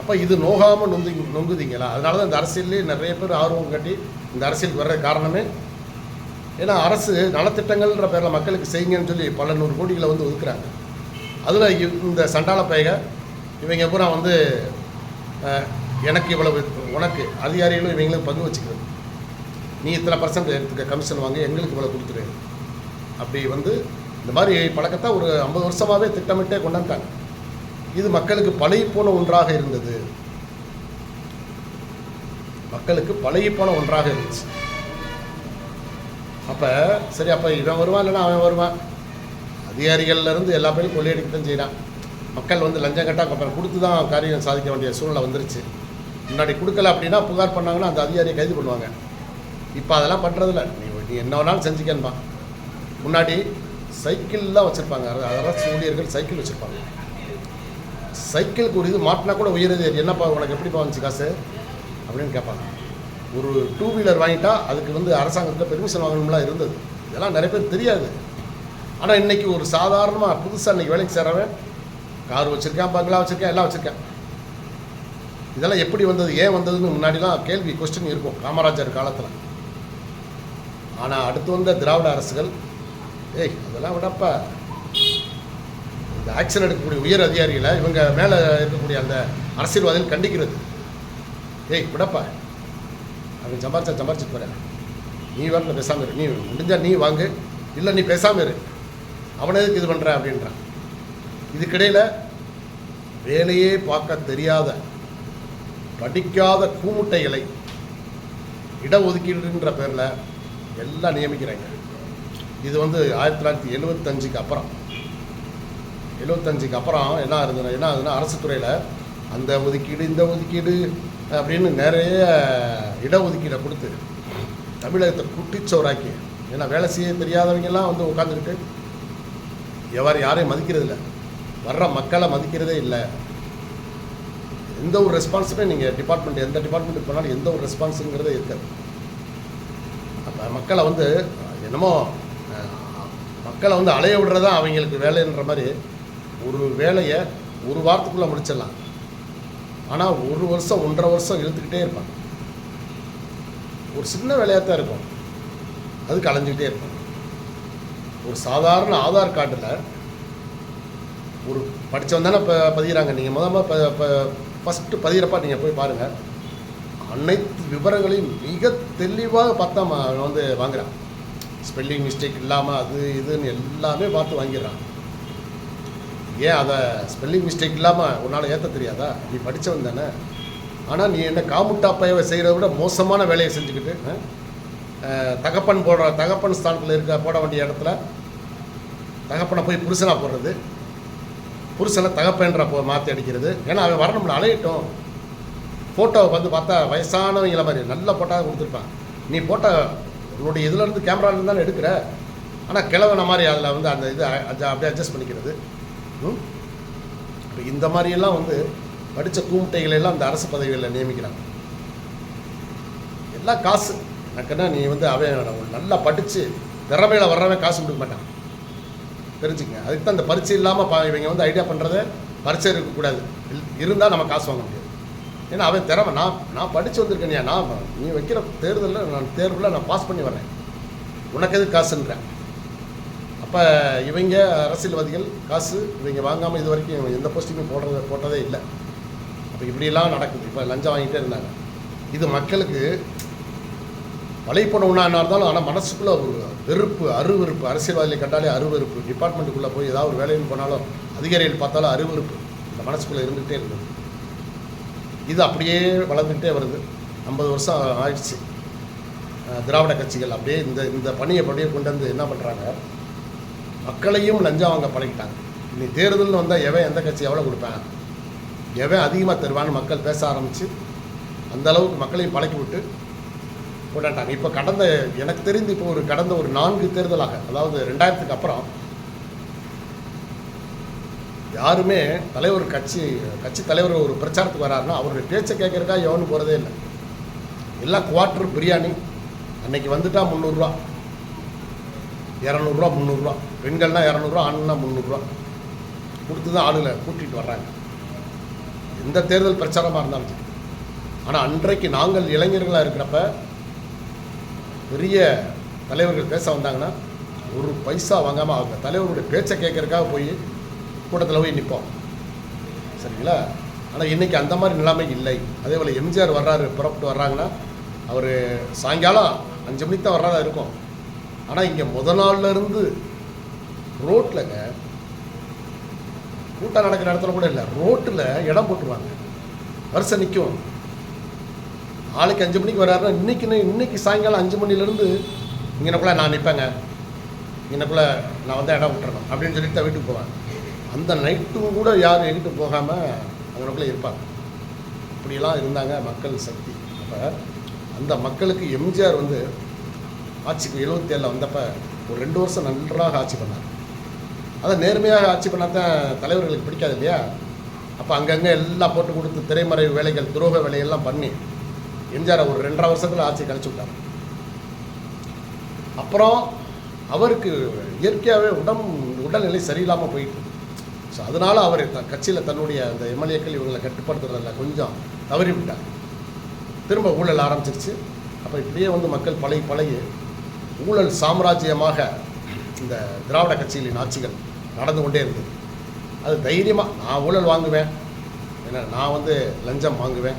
S1: அப்போ இது நோகாமல் நொங்குதிங்களா? அதனால தான் இந்த அரசியல்லே நிறைய பேர் ஆர்வம் காட்டி இந்த அரசியலுக்கு வர்ற காரணமே, ஏன்னா அரசு நலத்திட்டங்கள்ன்ற பேரில் மக்களுக்கு செய்யுங்கன்னு சொல்லி பல 100 கோடிகளை வந்து ஒதுக்குறாங்க. அதில் இந்த சண்டாள பையக இவங்க பூரா வந்து எனக்கு இவ்வளவு, உனக்கு அதிகாரிகளும் இவங்களும் பங்கு வச்சுக்கிறது, நீ இத்தனை % எடுத்துக்க கமிஷன் வாங்க, எங்களுக்கு இவ்வளோ கொடுத்துரு. அப்படி வந்து இந்த மாதிரி பழக்கத்தை ஒரு 50 வருஷமாகவே திட்டமிட்டே கொண்டாந்துட்டாங்க. இது மக்களுக்கு பழகிப்போன ஒன்றாக இருந்தது, மக்களுக்கு பழகிப்போன ஒன்றாக இருந்துச்சு. அப்போ சரி, அப்போ இவன் வருவான் இல்லைன்னா அவன் வருவான், அதிகாரிகள்லேருந்து எல்லா பேரும் கொள்ளையடிக்க தான் செய்கிறான். மக்கள் வந்து லஞ்சம் கட்டால் அப்புறம் கொடுத்து தான் காரியம் சாதிக்க வேண்டிய சூழ்நிலை வந்துருச்சு. முன்னாடி கொடுக்கல அப்படின்னா புகார் பண்ணாங்கன்னா அந்த அதிகாரியை கைது பண்ணுவாங்க. இப்போ அதெல்லாம் பண்ணுறதில்ல, நீ என்ன வேணாலும் செஞ்சுக்கன்பா. முன்னாடி சைக்கிள் தான் வச்சுருப்பாங்க, அரசு ஊழியர்கள் சைக்கிள் வச்சுருப்பாங்க. சைக்கிளுக்கு ஒரு இது மாட்டினா கூட உயருது, என்னப்பா உனக்கு எப்படிப்பா வந்துச்சு காசு அப்படின்னு கேட்பாங்க. ஒரு 2 வீலர் வாங்கிட்டா அதுக்கு வந்து அரசாங்கத்தில் பெர்மிஷன் வாங்கணும்லாம் இருந்தது. இதெல்லாம் நிறைய பேர் தெரியாது. ஆனால் இன்றைக்கி ஒரு சாதாரணமாக புதுசாக இன்றைக்கி வேலைக்கு சேரவன் கார் வச்சுருக்கேன், பங்களா வச்சுருக்கேன், எல்லாம் வச்சுருக்கேன். இதெல்லாம் எப்படி வந்தது, ஏன் வந்ததுன்னு முன்னாடிலாம் கேள்வி கொஸ்டின் இருக்கும் காமராஜர் காலத்தில். ஆனால் அடுத்து வந்த திராவிட அரசுகள் அதெல்லாம் விடப்பா, இந்த ஆக்ஷன் எடுக்கக்கூடிய உயர் அதிகாரிகளை இவங்க மேலே இருக்கக்கூடிய அந்த அரசியல்வாதிகள் கண்டிக்கிறது. விடப்பா, அவன் சம்பாரிச்சிட்டு போகிறேன், நீ வரல பேசாமல் இரு, நீ முடிஞ்சால் நீ வாங்கு, இல்லை நீ பேசாமல் இரு, அவனை எதுக்கு இது பண்ணுற அப்படின்றான். இதுக்கிடையில் வேலையே பார்க்க தெரியாத படிக்காத கூமுட்டைகளை இடஒதுக்கீடுன்ற பேரில் எல்லாம் நியமிக்கிறாங்க. இது வந்து 1975க்கு அப்புறம், 75க்கு அப்புறம் என்ன ஆகுதுன்னா அரசு துறையில் அந்த ஒதுக்கீடு இந்த ஒதுக்கீடு அப்படின்னு நிறைய இடஒதுக்கீடை கொடுத்து தமிழகத்தை குட்டிச்சோறாக்கி, ஏன்னா வேலை செய்ய தெரியாதவங்கெல்லாம் வந்து உட்காந்துக்கிட்டு யாரையும் மதிக்கிறது இல்லை, வர்ற மக்களை மதிக்கிறதே இல்லை. எந்த ஒரு ரெஸ்பான்ஸுமே நீங்கள் டிபார்ட்மெண்ட் எந்த டிபார்ட்மெண்ட்டுக்கு போனாலும் எந்த ஒரு ரெஸ்பான்ஸுங்கிறதே இருக்காது. அப்போ மக்களை வந்து என்னமோ மக்களை வந்து அலைய விடுறதா அவங்களுக்கு வேலைன்ற மாதிரி ஒரு வேலையை ஒரு வாரத்துக்குள்ளே முடிச்சிடலாம். ஆனால் 1 வருஷம் 1.5 வருஷம் இழுத்துக்கிட்டே இருப்பாங்க. ஒரு சின்ன வேலையாக தான் இருக்கும், அதுக்கு அலைஞ்சிக்கிட்டே இருப்பாங்க. ஒரு சாதாரண ஆதார் கார்டில் ஒரு படித்தவன் தானே பதிகிறாங்க. நீங்கள் ஃபஸ்ட்டு பதிகிறப்ப நீங்கள் போய் பாருங்கள், அனைத்து விவரங்களையும் மிக தெளிவாக பார்த்தா அவன் வந்து வாங்குகிறான். ஸ்பெல்லிங் மிஸ்டேக் இல்லாமல் அது இதுன்னு எல்லாமே பார்த்து வாங்கிடுறான். ஏன் அதை ஸ்பெல்லிங் மிஸ்டேக் இல்லாமல் உன்னால் ஏற்ற தெரியாதா? நீ படித்தவன் தானே. ஆனால் நீ என்ன காமுட்டாப்பையவை செய்கிறத விட மோசமான வேலையை செஞ்சுக்கிட்டு தகப்பன் ஸ்தானத்தில் போட வேண்டிய இடத்துல தகப்பனை போய் புருஷனாக போடுறது, புருஷனை தகப்பன்ற மாற்றி அடிக்கிறது. ஏன்னா அவன் வரணும்ல, அலையட்டும். ஃபோட்டோவை வந்து பார்த்தா வயசானவங்கள மாதிரி நல்ல ஃபோட்டோவை கொடுத்துருப்பான். நீ போட்ட உன்னுடைய இதுலேருந்து கேமராலேருந்து தானே எடுக்கிற. ஆனால் கிழவன மாதிரி அதில் வந்து அந்த இது அப்படியே அட்ஜஸ்ட் பண்ணிக்கிறது. இப்போ இந்த மாதிரியெல்லாம் வந்து படித்த கூமுட்டைகளெல்லாம் அந்த அரசு பதவிகளில் நியமிக்கிறாங்க. எல்லாம் காசு. எனக்குன்னா நீ வந்து அவன் நல்லா படித்து திறமையில் வர்றவன் காசு கொடுக்க மாட்டான், தெரிஞ்சுக்கங்க. அதுக்கு தான் இந்த பரீட்சை இல்லாமல் இவங்க வந்து ஐடியா பண்ணுறத பரீட்சை இருக்கக்கூடாது, இருந்தால் நம்ம காசு வாங்க முடியாது. ஏன்னா அவன் திறமை. நான் படித்து வந்திருக்கேன். நீ வைக்கிற தேர்வில் நான் பாஸ் பண்ணி வரேன், உனக்கு எது காசுன்றேன். அப்போ இவங்க அரசியல்வாதிகள் காசு இவங்க வாங்காமல் இது வரைக்கும் எந்த போஸ்டிங்குமே போட்டதே இல்லை. அப்போ இப்படியெல்லாம் நடக்குது. இப்போ லஞ்சம் வாங்கிட்டே இருந்தாங்க. இது மக்களுக்கு வலைப்பணம் ஒன்றா இருந்தாலும், ஆனால் மனசுக்குள்ளே ஒரு வெறுப்பு, அருவெறுப்பு. அரசியல்வாதிகளை கண்டாலே அருவெறுப்பு. டிபார்ட்மெண்ட்டுக்குள்ளே போய் ஏதாவது ஒரு வேலைன்னு போனாலும் அதிகாரிகள் பார்த்தாலும் அருவெறுப்பு இந்த மனசுக்குள்ளே இருந்துகிட்டே இருக்குது. இது அப்படியே வளர்ந்துக்கிட்டே வருது. 50 வருஷம் ஆயிடுச்சு. திராவிட கட்சிகள் அப்படியே இந்த பணியை அப்படியே கொண்டு வந்து என்ன பண்ணுறாங்க, மக்களையும் லஞ்சம் வாங்க பழகிட்டாங்க. இனி தேர்தல்னு வந்தால் எவன் எந்த கட்சி எவ்வளோ கொடுப்பேன், எவன் அதிகமாக தருவான்னு மக்கள் பேச ஆரம்பித்து அந்த அளவுக்கு மக்களையும் பழக்கி விட்டு கொண்டாட்டாங்க. இப்போ எனக்கு தெரிந்து இப்போ கடந்த ஒரு 4 தேர்தலாக, அதாவது 2000க்கு அப்புறம் யாருமே கட்சி தலைவர் ஒரு பிரச்சாரத்துக்கு வராருன்னா அவருடைய பேச்சை கேட்கறக்கா எவனும் போகிறதே இல்லை. எல்லாம் குவார்ட்டர் பிரியாணி அன்னைக்கு வந்துட்டா 300 ரூபா, 200 ரூபா, 300 ரூபா. பெண்கள்னா 200 ரூபா, ஆண்னா 300 ரூபா கொடுத்து தான் ஆளுகளை கூட்டிகிட்டு வர்றாங்க, எந்த தேர்தல் பிரச்சாரமாக இருந்தாலும். ஆனால் அன்றைக்கு நாங்கள் இளைஞர்களாக இருக்கிறப்ப பெரிய தலைவர்கள் பேச வந்தாங்கன்னா ஒரு பைசா வாங்காமல் அவங்க தலைவருடைய பேச்சை கேட்கறதுக்காக போய் கூட்டத்தில் போய் நிற்போம், சரிங்களா? ஆனால் இன்றைக்கி அந்த மாதிரி நிலைமை இல்லை. அதே போல் எம்ஜிஆர் புறப்பட்டு வர்றாங்கன்னா அவர் சாயங்காலம் 5 மணிக்கு தான் வர்றதா இருக்கும். ஆனால் இங்கே முத நாள்லேருந்து ரோட்டில்ங்க கூட்டம் நடக்கிற இடத்துல கூட இல்லை, ரோட்டில் இடம் போட்டுருவாங்க, வருஷம் நிற்கும். நாளைக்கு 5 மணிக்கு வர்றாருன்னா இன்னைக்கு சாயங்காலம் 5 மணிலேருந்து இங்கனக்குள்ளே நான் நிற்பேங்க, இங்கனக்குள்ளே நான் வந்து இடம் விட்டுறணும் அப்படின்னு சொல்லிட்டு தான் வீட்டுக்கு போவேன். அந்த நைட்டும் கூட யாரும் எங்கிட்டு போகாமல் அவங்களுக்குள்ளே இருப்பாங்க. இப்படியெல்லாம் இருந்தாங்க மக்கள் சக்தி. அப்போ அந்த மக்களுக்கு எம்ஜிஆர் வந்து ஆட்சிக்கு 77 வந்தப்போ ஒரு 2 வருஷம் நன்றாக ஆட்சி பண்ணார். அதை நேர்மையாக ஆட்சி பண்ணால் தான் தலைவர்களுக்கு பிடிக்காது இல்லையா? அப்போ அங்கங்கே எல்லாம் போட்டு கொடுத்து திரைமறைவு வேலைகள், துரோக வேலைகள்லாம் பண்ணி எம்ஜிஆர் ஒரு 2.5 வருஷத்தில் ஆட்சி கழிச்சு விட்டார். அப்புறம் அவருக்கு இயற்கையாகவே உடல்நிலை சரியில்லாமல் போயிட்டு, ஸோ அதனால் அவர் கட்சியில் தன்னுடைய அந்த எம்எல்ஏக்கள் இவங்களை கட்டுப்படுத்துறதில்ல கொஞ்சம் தவறி விட்டார். திரும்ப ஊழல் ஆரம்பிச்சிருச்சு. அப்போ இப்படியே வந்து மக்கள் பழகி ஊழல் சாம்ராஜ்யமாக இந்த திராவிட கட்சிகளின் ஆட்சிகள் நடந்து கொண்டே இருந்தது. அது தைரியமாக நான் ஊழல் வாங்குவேன், ஏன்னா நான் வந்து லஞ்சம் வாங்குவேன்,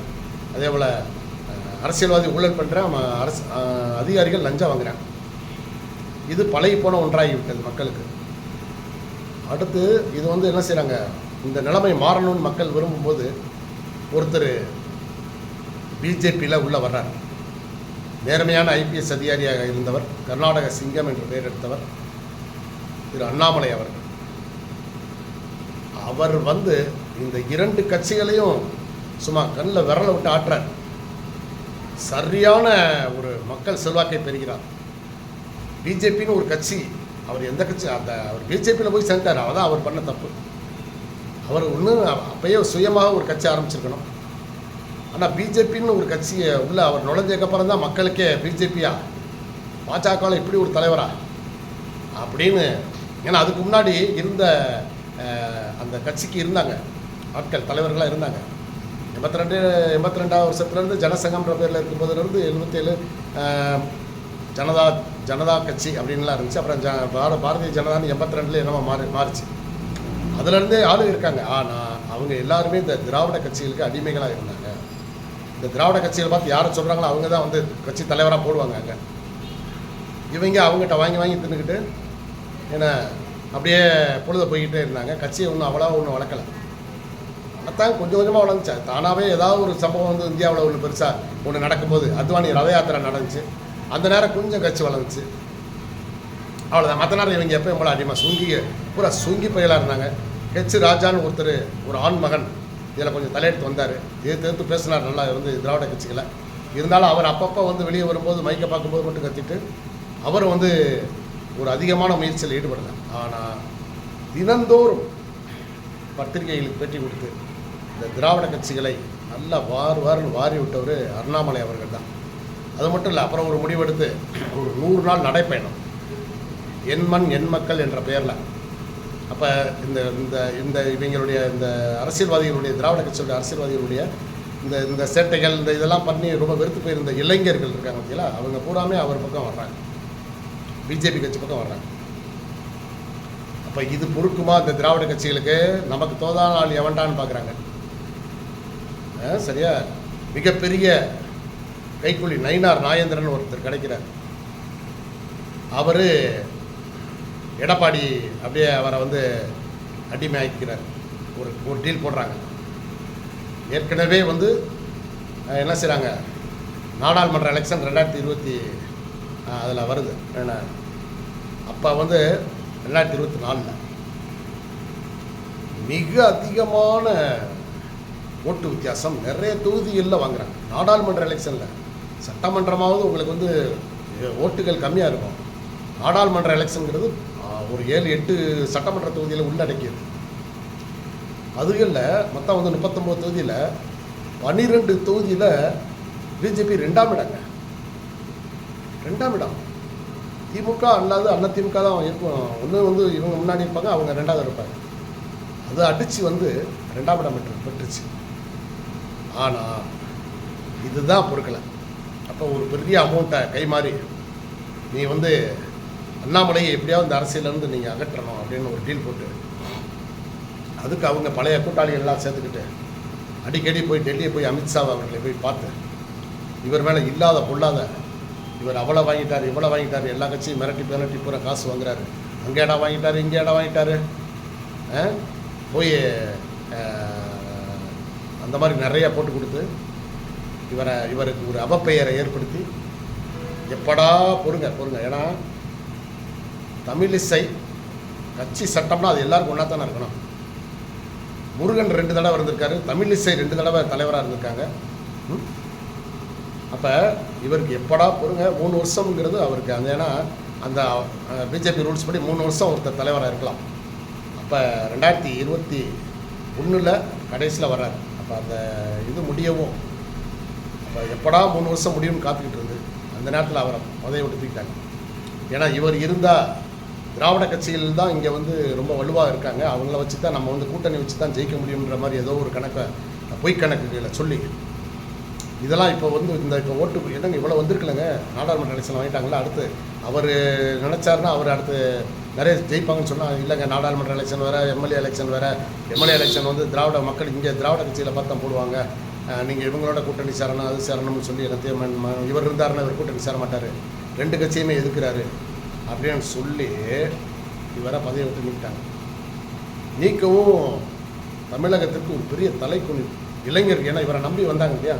S1: அதே போல் அரசியல்வாதி ஊழல் பண்ணுறேன், அதிகாரிகள் லஞ்சம் வாங்குகிறேன். இது பழகி போன ஒன்றாகி விட்டது மக்களுக்கு. அடுத்து இது வந்து என்ன செய்கிறாங்க, இந்த நிலைமை மாறணும்னு மக்கள் விரும்பும்போது ஒருத்தர் பிஜேபியில் உள்ளே வர்றார். நேர்மையான ஐபிஎஸ் அதிகாரியாக இருந்தவர், கர்நாடக சிங்கம் என்று பெயர் எடுத்தவர் திரு அண்ணாமலை அவர்கள். அவர் வந்து இந்த 2 கட்சிகளையும் சும்மா கண்ணில் விரலை விட்டு ஆட்டுறார். சரியான ஒரு மக்கள் செல்வாக்கை பெறுகிறார். பிஜேபின்னு ஒரு கட்சி, அவர் எந்த கட்சி, அவர் பிஜேபியில் போய் சேர்ந்தார், அவதான் அவர் பண்ண தப்பு. அவர் ஒன்று அப்பயே சுயமாக ஒரு கட்சி ஆரம்பிச்சிருக்கணும். ஆனால் பிஜேபின்னு ஒரு கட்சியை உள்ள அவர் நுழைஞ்சதுக்கப்புறம் தான் மக்களுக்கே பிஜேபியா, பாஜகவில் இப்படி ஒரு தலைவரா அப்படின்னு. ஏன்னா அதுக்கு முன்னாடி இருந்த அந்த கட்சிக்கு இருந்தாங்க ஆட்கள், தலைவர்களாக இருந்தாங்க. 82 வருஷத்துலேருந்து ஜனசங்கம்ன்ற பேரில் இருக்கும்போதுலேருந்து 77 ஜனதா கட்சி அப்படின்லாம் இருந்துச்சு. அப்புறம் பாரதிய ஜனதான்னு 82 என்னமோ மாறிச்சு. அதுலேருந்தே ஆளு இருக்காங்க. ஆனால் அவங்க எல்லாருமே இந்த திராவிட கட்சிகளுக்கு அடிமைகளாக இருந்தாங்க. இந்த திராவிட கட்சிகளை பார்த்து யாரை சொல்கிறாங்களோ அவங்க தான் வந்து கட்சி தலைவராக போடுவாங்க. அங்கே இவங்க அவங்ககிட்ட வாங்கி வாங்கி தின்னுக்கிட்டு ஏன்னா அப்படியே பொழுத போய்கிட்டே இருந்தாங்க. கட்சியை ஒன்றும் வளர்க்கலை. அதான் கொஞ்சம் கொஞ்சமாக வளர்ந்துச்சு. தானாகவே ஏதாவது ஒரு சம்பவம் வந்து இந்தியாவில் ஒன்று பெருசாக ஒன்று நடக்கும்போது அத்வானி ரத யாத்திரை நடந்துச்சு. அந்த நேரம் கொஞ்சம் கட்சி வளர்ந்துச்சு. அவ்வளோதான். மற்ற நேரம் இவங்க எப்போ போல அதிகமாக பூரா சுங்கி பயலாக இருந்தாங்க. ஹெச் ராஜான்னு ஒருத்தர், ஒரு ஆண் மகன் இதில் கொஞ்சம் தலையெடுத்து வந்தார். எதிர்த்து பேசினார் நல்லா வந்து திராவிட கட்சிகளை. இருந்தாலும் அவர் அப்பப்போ வந்து வெளியே வரும்போது மைக்கை பார்க்கும்போது மட்டும் கத்திட்டு அவர் வந்து ஒரு அதிகமான முயற்சியில் ஈடுபடலை. ஆனால் தினந்தோறும் பத்திரிகைகளுக்கு பேட்டி கொடுத்து இந்த திராவிட கட்சிகளை நல்லா வாருன்னு வாரி விட்டவர் அண்ணாமலை அவர்கள் தான். அது மட்டும் இல்லை, அப்புறம் ஒரு முடிவெடுத்து ஒரு 100 நாள் நடைப்பயணம் என் மண் என் மக்கள் என்ற பெயரில். அப்போ இந்த இந்த இந்த இவங்களுடைய இந்த அரசியல்வாதிகளுடைய திராவிட கட்சியுடைய அரசியல்வாதிகளுடைய இந்த சேட்டைகள் இதெல்லாம் பண்ணி ரொம்ப வெறுத்து போயிருந்த இளைஞர்கள் இருக்காங்க பார்த்தீங்களா, அவங்க பூராமே அவர் பக்கம் வர்றாங்க, பிஜேபி கட்சி பக்கம் வர்றாங்க. அப்போ இது பொறுக்குமா இந்த திராவிட கட்சிகளுக்கு? நமக்கு தோதான ஆள் எவன்டான்னு பார்க்குறாங்க. சரியா? மிகப்பெரிய கைக்கூலி நயினார் நாயேந்திரன் ஒருத்தர் கிடைக்கிறார். அவர் எடப்பாடி அப்படியே அவரை வந்து அடிமையாக்கிறார். ஒரு டீல் போடுறாங்க. ஏற்கனவே வந்து என்ன செய்கிறாங்க, நாடாளுமன்ற எலெக்ஷன் 2020 அதில் வருது. ஏன்னா அப்போ வந்து 2024 மிக அதிகமான ஓட்டு வித்தியாசம் நிறைய தொகுதிகளில் வாங்குறாங்க. நாடாளுமன்ற எலெக்ஷனில் சட்டமன்றமாவது உங்களுக்கு வந்து ஓட்டுகள் கம்மியாக இருக்கும். நாடாளுமன்ற எலெக்ஷனுங்கிறது ஒரு 7-8 சட்டமன்ற தொகுதியில் உள்ளடக்கியது. அதுகளில் மொத்தம் வந்து 39 தொகுதியில் 12 தொகுதியில் பிஜேபி 2ஆம் இடங்க. 2ஆம் இடம். திமுக அல்லாது அதிமுக தான் இருக்கும். ஒன்று வந்து இவங்க முன்னாடி இருப்பாங்க, அவங்க 2ஆவது இருப்பாங்க. அது அடித்து வந்து 2ஆம் இடம் பெற்றுச்சு. ஆனால் இதுதான் பொறுக்கலை. அப்போ ஒரு பெரிய அமௌண்ட்டை கைமாறி நீ வந்து அண்ணாமலையை எப்படியாவது இந்த அரசியலேருந்து நீங்கள் அகற்றணும் அப்படின்னு ஒரு டீல் போட்டு அதுக்கு அவங்க பழைய கூட்டாளிகள்லாம் சேர்த்துக்கிட்டு அடிக்கடி போய் டெல்லியை போய் அமித்ஷா அவர்களை போய் பார்த்து இவர் மேலே இல்லாத பொல்லாத இவர் அவ்வளோ வாங்கிட்டார் இவ்வளோ வாங்கிட்டார், எல்லா கட்சியும் மிரட்டி பூரா காசு வாங்குறாரு, அங்கே இடம் வாங்கிட்டார் இங்கே இடம் வாங்கிட்டார், போய் அந்த மாதிரி நிறையா போட்டு கொடுத்து இவருக்கு ஒரு அவப்பெயரை ஏற்படுத்தி எப்படா பொறுங்க. ஏன்னா தமிழிசை கட்சி சட்டம்னா அது எல்லாருக்கும் ஒன்றா தானே இருக்கணும். முருகன் 2 தடவை இருந்திருக்காரு, தமிழிசை 2 தடவை தலைவராக இருந்திருக்காங்க. அப்போ இவருக்கு எப்படா பொறுங்க. 3 வருஷம்ங்கிறது அவருக்கு அந்த, ஏன்னா அந்த பிஜேபி ரூல்ஸ் படி 3 வருஷம் ஒருத்தர் தலைவராக இருக்கலாம். அப்போ 2021 கடைசியில் வர்றாரு. அப்போ அந்த இது முடியவும் அப்போ எப்படா 3 வருஷம் முடியும்னு காத்துக்கிட்டு இருந்து அந்த நேரத்தில் அவரை பதவியை விட்டு தூக்கிட்டாங்க. ஏன்னா இவர் இருந்தால் திராவிட கட்சிகள் தான் இங்கே வந்து ரொம்ப வலுவாக இருக்காங்க, அவங்கள வச்சு தான் நம்ம வந்து கூட்டணி வச்சு தான் ஜெயிக்க முடியுன்ற மாதிரி ஏதோ ஒரு பொய்க்கணக்குகளை சொல்லி இதெல்லாம் இப்போ வந்து இப்போ ஓட்டு என்னங்க இவ்வளோ வந்திருக்கலங்க, நாடாளுமன்ற எலெக்ஷன் வாங்கிட்டாங்களா, அடுத்து அவர் நினச்சாருன்னா அவர் அடுத்து நிறைய ஜெயிப்பாங்கன்னு சொன்னால் இல்லைங்க, நாடாளுமன்ற எலெக்ஷன் வேறு, எம்எல்ஏ எலெக்ஷன் வந்து திராவிட மக்கள் இங்கே திராவிட கட்சியில் பார்த்தா போடுவாங்க, நீங்கள் இவங்களோட கூட்டணி சேரணும் அது சேரணும்னு சொல்லி எல்லாத்தையும் இவர் இருந்தாருன்னா இவர் கூட்டணி சேர மாட்டார், 2 கட்சியுமே எதுக்குறாரு அப்படின்னு சொல்லி இவரை பதவியை விட்டு நீக்கிட்டாங்க. நீக்கவும் தமிழகத்திற்கு ஒரு பெரிய தலைக்குனி இளைஞர். ஏன்னா இவரை நம்பி வந்தாங்க இல்லையா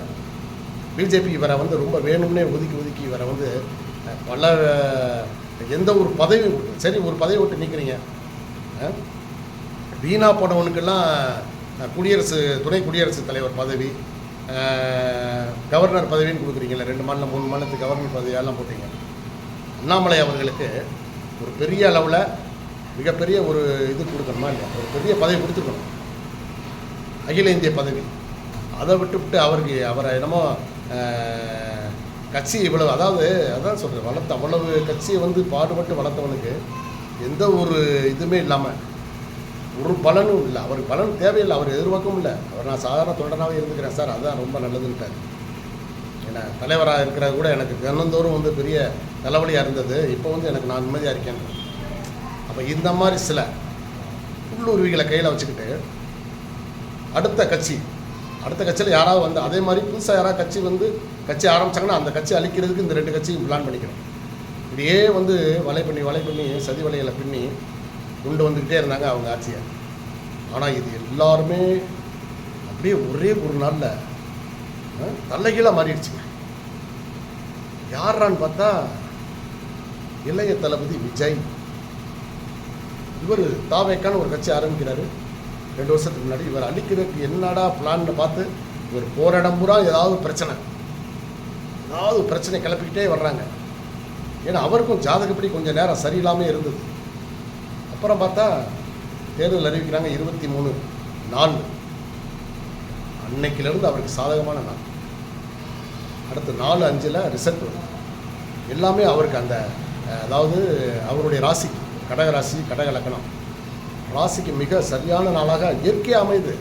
S1: பிஜேபி, இவரை வந்து ரொம்ப வேணும்னே ஒதுக்கி இவரை வந்து பல எந்த ஒரு பதவி சரி ஒரு பதவி விட்டு நீக்கிறீங்க. வீணா போனவனுக்கெல்லாம் துணை குடியரசுத் தலைவர் பதவி, கவர்னர் பதவின்னு கொடுக்குறீங்களா, 2 மாநிலம் 3 மாநிலத்துக்கு கவர்னர் பதவியெல்லாம் போட்டீங்க. அண்ணாமலை அவர்களுக்கு ஒரு பெரிய அளவில் மிகப்பெரிய ஒரு இது கொடுக்கணுமா இல்லையா, ஒரு பெரிய பதவி கொடுத்துருக்கணும், அகில இந்திய பதவி. அதை விட்டுவிட்டு அவரை என்னமோ கட்சி இவ்வளவு, அதான் சொல்கிறேன், அவ்வளவு கட்சியை வந்து பாடுபட்டு வளர்த்தவனுக்கு எந்த ஒரு இதுவுமே இல்லாமல் ஒரு பலனும் இல்லை, அவருக்கு பலன் தேவையில்லை, அவர் எதிர்பார்க்கவும் இல்லை. அவர் நான் சாதாரண தொண்டனாகவே இருந்துக்கிறேன் சார், அதுதான் ரொம்ப நல்லதுன்ட்டார். ஏன்னா தலைவராக இருக்கிறது கூட எனக்கு தினந்தோறும் வந்து பெரிய தலைவலியாக இருந்தது, இப்போ வந்து எனக்கு நான் நிம்மதியாக இருக்கேன். அப்போ இந்த மாதிரி சில உள்ளுருவிகளை கையில் வச்சுக்கிட்டு அடுத்த கட்சியில் யாராவது வந்து அதே மாதிரி புதுசாக யாராவது கட்சி ஆரம்பித்தாங்கன்னா அந்த கட்சி அழிக்கிறதுக்கு இந்த 2 கட்சியும் பிளான் பண்ணிக்கணும். இப்படியே வந்து வலை பண்ணி சதி வலைகளை பின்னி கொண்டு வந்துக்கிட்டே இருந்தாங்க அவங்க ஆட்சியை. ஆனால் இது எல்லாருமே அப்படியே ஒரே ஒரு நாளில் தலைகீழாக மாறிடுச்சுங்க. யாரான்னு பார்த்தா இளைய தளபதி விஜய். இவர் தாவேக்கான்னு ஒரு கட்சி ஆரம்பிக்கிறாரு 2 வருஷத்துக்கு முன்னாடி. இவர் அழிக்கிறதுக்கு என்னடா பிளான்னு பார்த்து இவர் போகிற இடம் பூரா ஏதாவது பிரச்சனை கிளப்பிக்கிட்டே வர்றாங்க. ஏன்னா அவருக்கும் ஜாதகப்படி கொஞ்சம் நேரம் சரியில்லாமல் இருந்தது. அப்புறம் பார்த்தா தேர்தல் அறிவிக்கிறாங்க 23/4. அன்னைக்கிலிருந்து அவருக்கு சாதகமான நாள். அடுத்து 4/5 ரிசல்ட் வரும். எல்லாமே அவருக்கு அந்த அதாவது அவருடைய ராசி கடக ராசி, கடக லக்னம் ராசிக்கு மிக சரியான நாளாக இயற்கையாக அமையுது.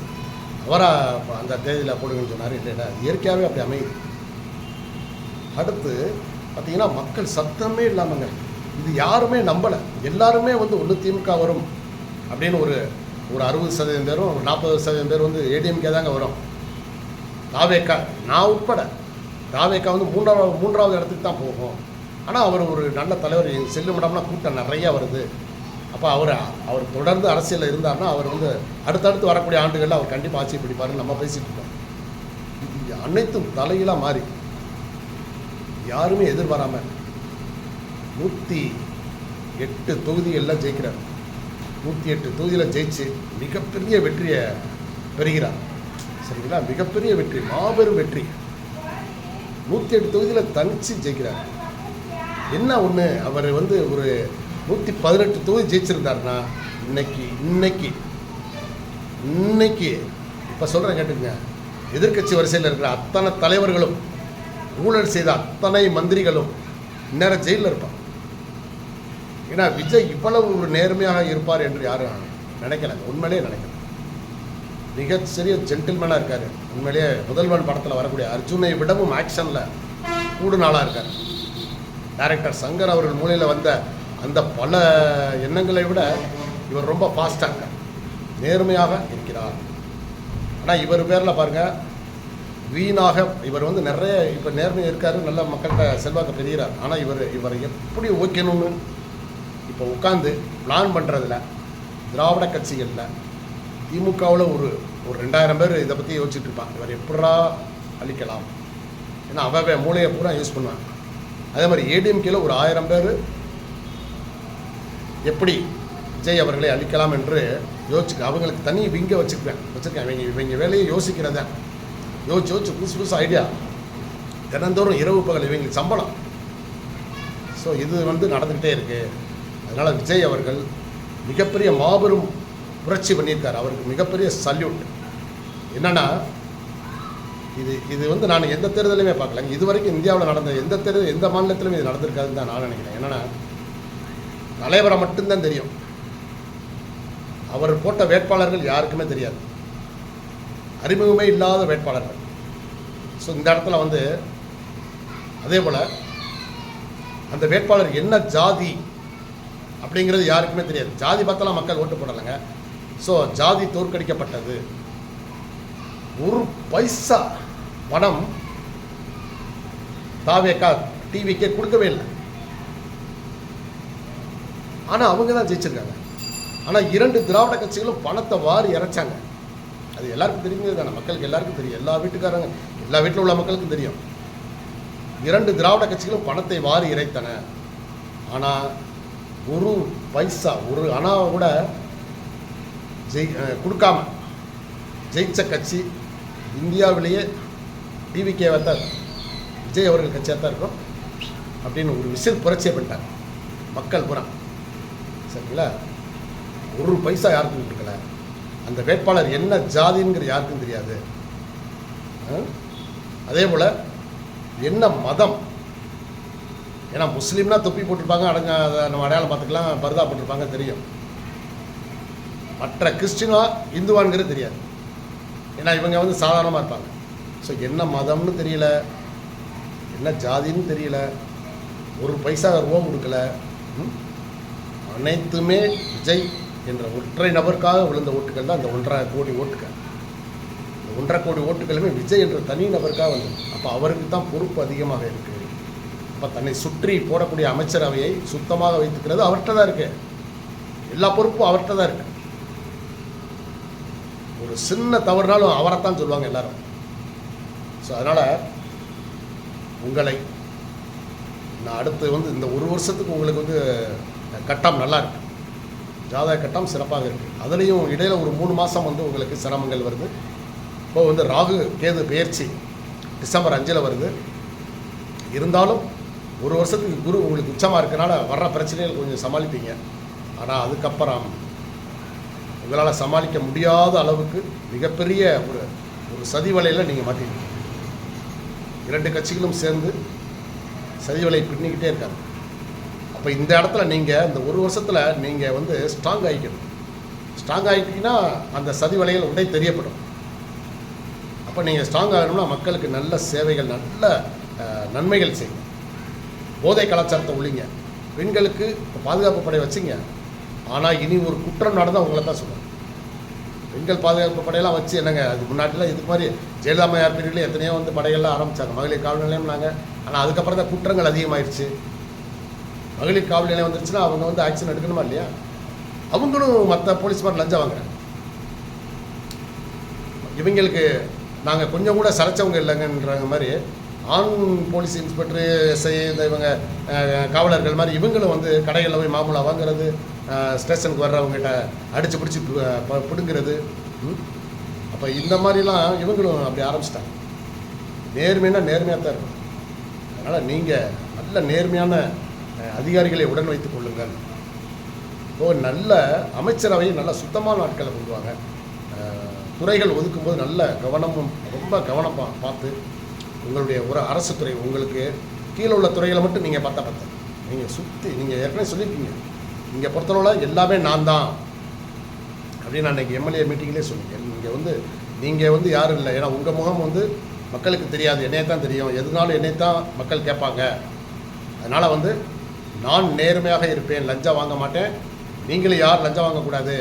S1: அவராக அந்த தேதியில் போடுங்கன்னு சொன்னார். இல்லைடா, இயற்கையாகவே அப்படி அமையுது. அடுத்து பார்த்தீங்கன்னா மக்கள் சத்தமே இல்லாமங்க. இது யாருமே நம்பலை. எல்லாருமே வந்து ஒன்று திமுக வரும் அப்படின்னு ஒரு 60% பேரும், ஒரு 40% பேர் வந்து ஏடிஎம்கே தாங்க வரும். தாவேக்கா, நான் உட்பட தாவேக்கா வந்து மூன்றாவது இடத்துக்கு தான் போகும். ஆனால் அவர் ஒரு நல்ல தலைவர், செல்லும் இடம்னா கூட்டம் நிறையா வருது. அப்போ அவர் தொடர்ந்து அரசியலில் இருந்தார்னா அவர் வந்து அடுத்தடுத்து வரக்கூடிய ஆண்டுகளில் அவர் கண்டிப்பாக ஆட்சி பிடிப்பாருன்னு நம்ம பேசிகிட்டு இருக்கோம். இது அனைத்தும் தலையிலாக மாறி யாருமே எதிர்பாராமல் 108 தொகுதிகளில் ஜெயிக்கிறார். 108 தொகுதியில் ஜெயிச்சு மிகப்பெரிய வெற்றியை பெறுகிறார். சரிங்களா? மிகப்பெரிய வெற்றி, மாபெரும் வெற்றி. 108 தொகுதியில் தனிச்சு ஜெயிக்கிறார். என்ன ஒன்று, அவர் வந்து ஒரு 118 தொகுதி ஜெயிச்சிருந்தாருன்னா இன்னைக்கு இப்போ சொல்கிறேன் கேட்டுங்க, எதிர்கட்சி வரிசையில் இருக்கிற அத்தனை தலைவர்களும், ஊழல் செய்த அத்தனை மந்திரிகளும் இந்நேரம் ஜெயிலில் இருப்பார். ஏன்னா விஜய் இவ்வளவு ஒரு நேர்மையாக இருப்பார் என்று யாரும் நினைக்கலைங்க. உண்மையிலே நினைக்கல. மிகச்சிறிய ஜென்டில்மேனாக இருக்கார். உண்மையிலேயே முதல்வன் படத்தில் வரக்கூடிய அர்ஜுனை விடவும் ஆக்ஷனில் கூடுநாளாக இருக்கார். டைரக்டர் சங்கர் அவர்கள் மூலையில் வந்த அந்த பல எண்ணங்களை விட இவர் ரொம்ப ஃபாஸ்ட்டாக இருக்கார், நேர்மையாக இருக்கிறார். ஆனால் இவர் பேரில் பாருங்கள், வீணாக இவர் வந்து நிறைய இப்போ நேர்மையாக இருக்கார், நல்ல மக்கள்கிட்ட செல்வாக்க பெறுகிறார். ஆனால் இவரை எப்படி ஓக்கணும்னு இப்போ உட்காந்து பிளான் பண்ணுறதில்ல. திராவிட கட்சிகளில் திமுகவில் ஒரு 2000 பேர் இதை பற்றி யோசிச்சுட்டு இருப்பாங்க, இவர் எப்படா அழிக்கலாம். ஏன்னா அவன் மூளையை பூரா யூஸ் பண்ணுவாங்க. அதே மாதிரி ஏடிஎம்கேல ஒரு 1000 பேர் எப்படி விஜய் அவர்களை அழிக்கலாம் என்று யோசிச்சுக்க, அவங்களுக்கு தனி விங்க வச்சுருக்கேன். இவங்க வேலையை யோசிக்கிறத யோசிச்சு புதுசு ஐடியா. தினந்தோறும் இரவு பகல் இவங்களுக்கு சம்பளம். ஸோ இது வந்து நடந்துக்கிட்டே இருக்குது. அதனால் விஜய் அவர்கள் மிகப்பெரிய மாபெரும் புரட்சி பண்ணியிருக்கார். அவருக்கு மிகப்பெரிய சல்யூட். என்னென்னா இது வந்து நான் எந்த தேர்தலையுமே பார்க்கல. இது வரைக்கும் இந்தியாவில் நடந்த எந்த மாநிலத்திலும் இது நடந்திருக்காதுன்னு தான் நான் நினைக்கிறேன். என்னென்னா தலைவரை மட்டும்தான் தெரியும், அவர் போட்ட வேட்பாளர்கள் யாருக்குமே தெரியாது, அறிமுகமே இல்லாத வேட்பாளர்கள். ஸோ இந்த இடத்துல வந்து அதே போல் அந்த வேட்பாளர் என்ன ஜாதி அப்படிங்கிறது யாருக்குமே தெரியாது. ஜாதி பார்த்தாலாம் மக்கள் ஓட்டு போடலைங்க. ஸோ ஜாதி தோற்கடிக்கப்பட்டது. ஒரு பைசா பணம் தாவேக்கா டிவிக்கே கொடுக்கவே இல்லை. ஆனால் அவங்க தான் ஜெயிச்சிருக்காங்க. ஆனால் 2 திராவிட கட்சிகளும் பணத்தை வாரி இறைச்சாங்க. அது எல்லாருக்கும் தெரிஞ்சது தானே, மக்களுக்கு எல்லாருக்கும் தெரியும், எல்லா வீட்டில் உள்ள மக்களுக்கும் தெரியும். 2 திராவிட கட்சிகளும் பணத்தை வாரி இறைத்தன. ஆனால் ஒரு பைசா, ஒரு அணாவை கூட கொடுக்காம ஜெயிச்ச கட்சி இந்தியாவிலேயே டிவிகேவாக தான் இருக்கும், விஜய் அவர்கள் கட்சியாக தான் இருக்கும் அப்படின்னு ஒரு விசில் புரட்சியை பண்ணிட்டாங்க மக்கள் பூரா. சரிங்களா? ஒரு பைசா யாருக்கும் கொடுக்கல. அந்த வேட்பாளர் என்ன ஜாதிங்கிற யாருக்கும் தெரியாது. அதே போல் என்ன மதம், ஏன்னா முஸ்லீம்னா தொப்பி போட்டிருப்பாங்க, அதை நம்ம அடையாளம் பார்த்துக்கலாம், பர்தா போட்டிருப்பாங்க தெரியும். மற்ற கிறிஸ்டினா இந்துவான்கிறது தெரியாது, ஏன்னா இவங்க வந்து சாதாரணமாக இருப்பாங்க. ஸோ என்ன மதம்னு தெரியல, என்ன ஜாதின்னு தெரியல, ஒரு பைசா ரூபம் கொடுக்கல. அனைத்துமே விஜய் என்ற ஒற்றை நபருக்காக விழுந்த ஓட்டுகள் தான் அந்த 1.5 கோடி ஓட்டுகள். இந்த 1.5 கோடி ஓட்டுகளுமே விஜய் என்ற தனி நபருக்காக வந்தது. அப்போ அவருக்கு தான் பொறுப்பு அதிகமாக இருக்குது. அப்போ தன்னை சுற்றி போடக்கூடிய அமைச்சரவையை சுத்தமாக வைத்துக்கிறது அவர்கிட்ட தான் இருக்கு. எல்லா பொறுப்பும் அவர்கிட்ட தான் இருக்கு. ஒரு சின்ன தவறுனாலும் அவரைத்தான் சொல்லுவாங்க எல்லாரும். ஸோ அதனால் உங்களை நான் அடுத்து வந்து இந்த ஒரு வருஷத்துக்கு உங்களுக்கு வந்து கட்டம் நல்லா இருக்கு, ஜாதக கட்டம் சிறப்பாக இருக்குது. அதுலேயும் இடையில் ஒரு 3 மாதம் வந்து உங்களுக்கு சிரமங்கள் வருது. இப்போ வந்து ராகு கேது பெயர்ச்சி டிசம்பர் 5 வருது. இருந்தாலும் ஒரு வருஷத்துக்கு குரு உங்களுக்கு உச்சமாக இருக்கனால வர்ற பிரச்சனைகள் கொஞ்சம் சமாளிப்பீங்க. ஆனால் அதுக்கப்புறம் உங்களால் சமாளிக்க முடியாத அளவுக்கு மிகப்பெரிய ஒரு சதி வலையில் நீங்கள் மாட்டிருக்கீங்க. 2 கட்சிகளும் சேர்ந்து சதி வலையை பின்னிக்கிட்டே இருக்காங்க. அப்போ இந்த இடத்துல நீங்கள் இந்த ஒரு வருஷத்தில் நீங்கள் வந்து ஸ்ட்ராங் ஆகிக்கணும். ஸ்ட்ராங் ஆகிட்டீங்கன்னா அந்த சதி வலைகள் உடனே தெரியப்படும். அப்போ நீங்கள் ஸ்ட்ராங் ஆகணும்னா மக்களுக்கு நல்ல சேவைகள், நல்ல நன்மைகள் செய்யுங்க. போதை கலாச்சாரத்தை ஒழிங்க. பெண்களுக்கு பாதுகாப்பு படை வச்சுங்க. ஆனால் இனி ஒரு குற்றம் நடந்தால் உங்களை தான் சொல்லுவாங்க. பெண்கள் பாதுகாப்பு படையெல்லாம் வச்சு என்னங்க, அது முன்னாடிலாம் இது மாதிரி ஜெயலலிதா அம்மையார் பீரியடில் எத்தனையோ வந்து படையெல்லாம் ஆரம்பித்தாங்க, மகளிர் காவல் நிலையம்னாங்க. ஆனால் அதுக்கப்புறம் தான் குற்றங்கள் அதிகமாகிடுச்சு. மகளிர் காவல் நிலையம் வந்துருச்சுன்னா அவங்க வந்து ஆக்ஷன் எடுக்கணுமா இல்லையா? அவங்களும் மற்ற போலீஸ் மாதிரி லஞ்சம் வாங்குறாங்க. இவங்களுக்கு நாங்கள் கொஞ்சம் கூட சளைச்சவங்க இல்லைங்கன்ற மாதிரி ஆண் போலீஸ் இன்ஸ்பெக்டரு, எஸ்ஐ, இந்த இவங்க காவலர்கள் மாதிரி இவங்களும் வந்து கடைகளில் போய் மாமூலா வாங்குறது, ஸ்டேஷனுக்கு வர்றவங்ககிட்ட அடித்து பிடிச்சி பிடுங்கிறது. அப்போ இந்த மாதிரிலாம் இவங்களும் அப்படி ஆரம்பிச்சிட்டாங்க. நேர்மைன்னா நேர்மையாக தான் இருக்கும். அதனால் நீங்கள் நல்ல நேர்மையான அதிகாரிகளை உடன் வைத்துக் கொள்ளுங்கள். நல்ல அமைச்சரவை நல்ல சுத்தமான ஆட்களை கொண்டு வாங்க. துறைகள் ஒதுக்கும்போது நல்ல கவனமும் ரொம்ப கவனம் பார்த்து உங்களுடைய ஒரு அரசு துறை உங்களுக்கு கீழே உள்ள துறைகளை மட்டும் நீங்கள் பார்த்தா நீங்கள் சுற்றி நீங்கள் ஏற்கனவே சொல்லியிருக்கீங்க. இங்கே பொறுத்தளவில் எல்லாமே நான் தான் அப்படின்னு நான் இன்றைக்கி எம்எல்ஏ மீட்டிங்லேயே சொன்னீங்க. நீங்கள் வந்து யாரும் இல்லை. ஏன்னா உங்கள் முகம் வந்து மக்களுக்கு தெரியாது, என்னையே தான் தெரியும். எதுனாலும் என்னை தான் மக்கள் கேட்பாங்க. அதனால் வந்து நான் நேர்மையாக இருப்பேன், லஞ்சம் வாங்க மாட்டேன். நீங்களும் யார் லஞ்சம் வாங்கக்கூடாது.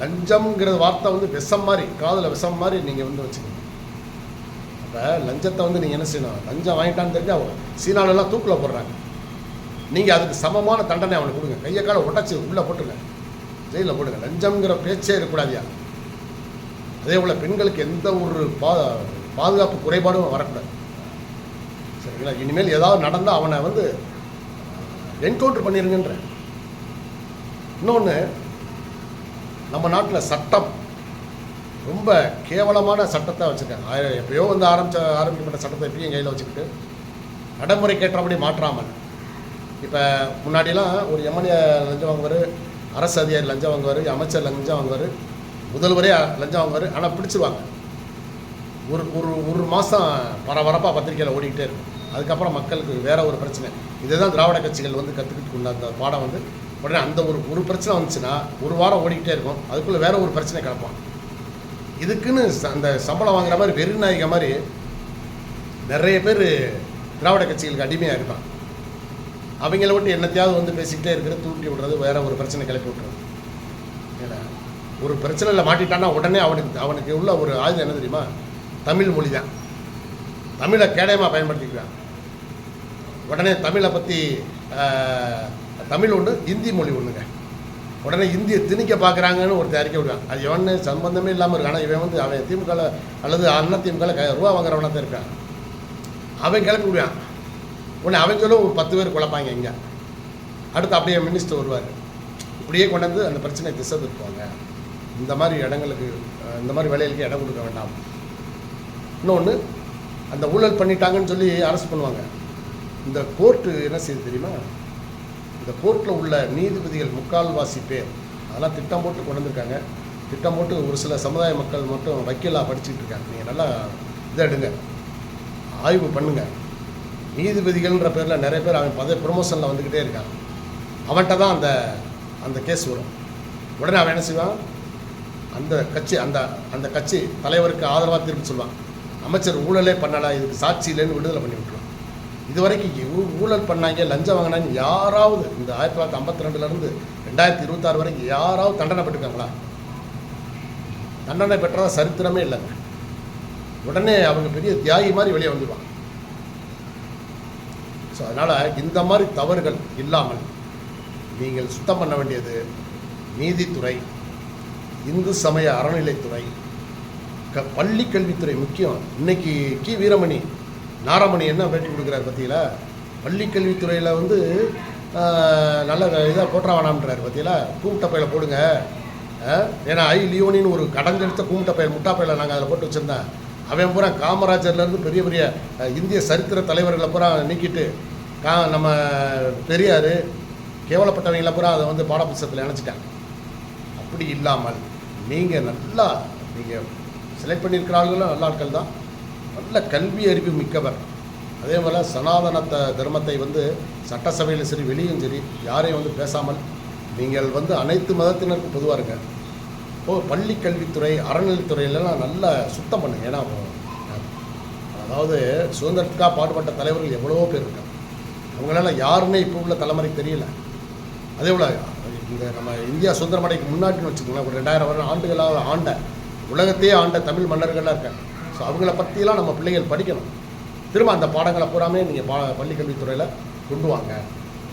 S1: லஞ்சம்ங்கிற வார்த்தை வந்து விஷம் மாதிரி, காதில் விஷம் மாதிரி நீங்கள் வந்து வச்சுக்கணும். அப்போ லஞ்சத்தை வந்து நீங்கள் என்ன செய்யணும், லஞ்சம் வாங்கிட்டான்னு தெரிஞ்சு அவங்க சீனாலெல்லாம் தூக்கில் போடுறாங்க. நீங்கள் அதுக்கு சமமான தண்டனை அவனுக்கு கொடுங்க. கையை காலை உடச்சி உள்ளே போட்டுருங்க, ஜெயிலில் போடுங்க. லஞ்சம்ங்கிற பேச்சே இருக்கக்கூடாதியா. அதே போல் பெண்களுக்கு எந்த ஒரு பாதுகாப்பு குறைபாடும் வரக்கூடாது. சரிங்களா? இனிமேல் ஏதாவது நடந்தால் அவனை வந்து என்கவுண்டர் பண்ணிடுங்கன்ற. இன்னொன்று, நம்ம நாட்டில் சட்டம் ரொம்ப கேவலமான சட்டத்தை வச்சுருக்காங்க. எப்பயோ வந்து ஆரம்பிக்கப்பட்ட சட்டத்தை எப்பயும் கையில் வச்சுக்கிட்டு நடைமுறைக்கேற்றபடி மாற்றாமல். இப்போ முன்னாடிலாம் ஒரு எம்எல்ஏ லஞ்சம் வாங்குவார், அரசு அதிகாரி லஞ்சம் வாங்குவார், அமைச்சர் லஞ்சம் வாங்குவார், முதல்வரே லஞ்சம் வாங்குவார். ஆனால் பிடிச்சிருவாங்க. ஒரு மாதம் பரபரப்பாக பத்திரிக்கையில் ஓடிக்கிட்டே இருக்கும். அதுக்கப்புறம் மக்களுக்கு வேறு ஒரு பிரச்சனை. இதுதான் திராவிட கட்சிகள் வந்து கற்றுக்கிட்டு கொண்ட அந்த பாடம் வந்து உடனே அந்த ஒரு பிரச்சனை வந்துச்சுன்னா ஒரு வாரம் ஓடிக்கிட்டே இருக்கும். அதுக்குள்ளே வேறு ஒரு பிரச்சனை கிடப்பான். இதுக்குன்னு அந்த சம்பளம் வாங்குற மாதிரி வெறிநாயக மாதிரி நிறைய பேர் திராவிட கட்சிகளுக்கு அடிமையாக இருப்பான். அவங்கள விட்டு என்னத்தையாவது வந்து பேசிக்கிட்டே இருக்கிறது, தூண்டி விடுறது, வேறு ஒரு பிரச்சனை கிளப்பி விட்டுறது. ஏன்னா ஒரு பிரச்சனையில் மாட்டிட்டான்னா உடனே அவனுக்கு உள்ள ஒரு ஆயுதம் என்ன தெரியுமா? தமிழ் மொழி தான். தமிழை கேடயமாக பயன்படுத்திக்கிறான். உடனே தமிழை பற்றி தமிழ் ஒன்று, ஹிந்தி மொழி ஒன்றுங்க. உடனே இந்தியை திணிக்க பார்க்குறாங்கன்னு ஒருத்தர் அறிக்கை விடுவான். அது எவனு சம்பந்தமே இல்லாமல் இருக்கான். ஆனால் இவன் வந்து அவன் திமுக அல்லது அண்ணா திமுக ரூபா வாங்குறவனா தான் இருக்கான். அவன் கிளப்பி விடுவான். உடனே அவன் சொல்ல ஒரு 10 பேர் குழப்பாங்க. இங்கே அடுத்து அப்படியே மினிஸ்டர் வருவார். இப்படியே கொண்டு வந்து அந்த பிரச்சனை திசை திருப்புவாங்க. இந்த மாதிரி இடங்களுக்கு, இந்த மாதிரி வேலைகளுக்கு இடம் கொடுக்க வேண்டாம். இன்னொன்று, அந்த ஊழல் பண்ணிட்டாங்கன்னு சொல்லி அரசு பண்ணுவாங்க. இந்த கோர்ட்டு என்ன செய்யுது தெரியுமா? இந்த கோர்ட்டில் உள்ள நீதிபதிகள் 3/4 பேர் அதெல்லாம் திட்டம் போட்டு கொண்டு வந்திருக்காங்க. திட்டம் போட்டு ஒரு சில சமுதாய மக்கள் மட்டும் வக்கீலாக படிச்சுட்டு இருக்காங்க. நீங்கள் நல்லா இதை எடுங்க, ஆய்வு பண்ணுங்கள். நீதிபதிகள்ன்ற பேரில் நிறைய பேர் அவன் ப்ரொமோஷனில் வந்துக்கிட்டே இருக்கான். அவன்கிட்ட தான் அந்த கேஸ் வரும். உடனே அவன் என்ன செய்வான்? அந்த கட்சி தலைவருக்கு ஆதரவாக திருப்பி சொல்லுவான், அமைச்சர் ஊழலே பண்ணலை, இதுக்கு சாட்சி இல்லைன்னு விடுதலை பண்ணி விட்டுருவான். இது வரைக்கும் ஊழல் பண்ணாங்க, லஞ்சம் வாங்கினாங்க யாராவது இந்த 1952லேருந்து 2026 வரைக்கும் யாராவது தண்டனை பெற்றுருக்காங்களா? தண்டனை பெற்றதா சரித்திரமே இல்லைங்க. உடனே அவங்க பெரிய தியாகி மாதிரி வெளியே வந்துடுவான். ஸோ அதனால் இந்த மாதிரி தவறுகள் இல்லாமல் நீங்கள் சுத்தம் பண்ண வேண்டியது நீதித்துறை, இந்து சமய அறநிலைத்துறை, பள்ளி கல்வித்துறை முக்கியம். இன்னைக்கு வீரமணி நாராமணி என்ன பேட்டி கொடுக்குறாரு பார்த்தீங்களா? பள்ளி கல்வித்துறையில் வந்து நல்ல இதாக போட்டுற வேணாம்ன்றார் பார்த்தீங்களா? கூமுட்டப்பையில் போடுங்க. ஏன்னா லியோனின்னு ஒரு கடஞ்செடுத்த கூமுட்டப்பையில் முட்டாப்பையில் நாங்கள் அதில் போட்டு வச்சுருந்தேன். அவன் பூரா காமராஜர்லேருந்து பெரிய பெரிய இந்திய சரித்திர தலைவர்களை பூரா நீக்கிட்டு நம்ம பெரியார் கேவலப்பட்டவங்களை பூரா அதை வந்து பாடப்புத்தகத்தில் இணைச்சிட்டாங்க. அப்படி இல்லாமல் நீங்கள் நல்லா நீங்கள் செலக்ட் பண்ணியிருக்கிறார்களும் நல்ல ஆட்கள் தான், நல்ல கல்வி அறிவு மிக்கவர். அதே போல் சனாதன தர்மத்தை வந்து சட்டசபையில் சரி வெளியும் சரி யாரையும் வந்து பேசாமல் நீங்கள் வந்து அனைத்து மதத்தினருக்கும் பொதுவாக இருங்க. பள்ளி கல்வித்துறை அறநிலைத்துறையிலலாம் நல்லா சுத்தம் பண்ணுங்க. ஏன்னா அதாவது சுதந்திரத்துக்காக பாடுபட்ட தலைவர்கள் எவ்வளவோ பேர் இருக்காங்க. அவங்களால யாருன்னே இப்போ உள்ள தலைமுறைக்கு தெரியல. அதே போல் இந்த நம்ம இந்தியா சுதந்திரமடைக்கு முன்னாடின்னு வச்சுக்கோங்களேன், ஒரு 2000 ஆண்டுகளாக ஆண்ட உலகத்தையே ஆண்ட தமிழ் மன்னர்கள்லாம் இருக்காங்க. ஸோ அவங்கள பற்றியெல்லாம் நம்ம பிள்ளைகள் படிக்கணும். திரும்ப அந்த பாடங்களை பூராமே நீங்கள் பள்ளி கல்வித்துறையில் கொண்டு வாங்க.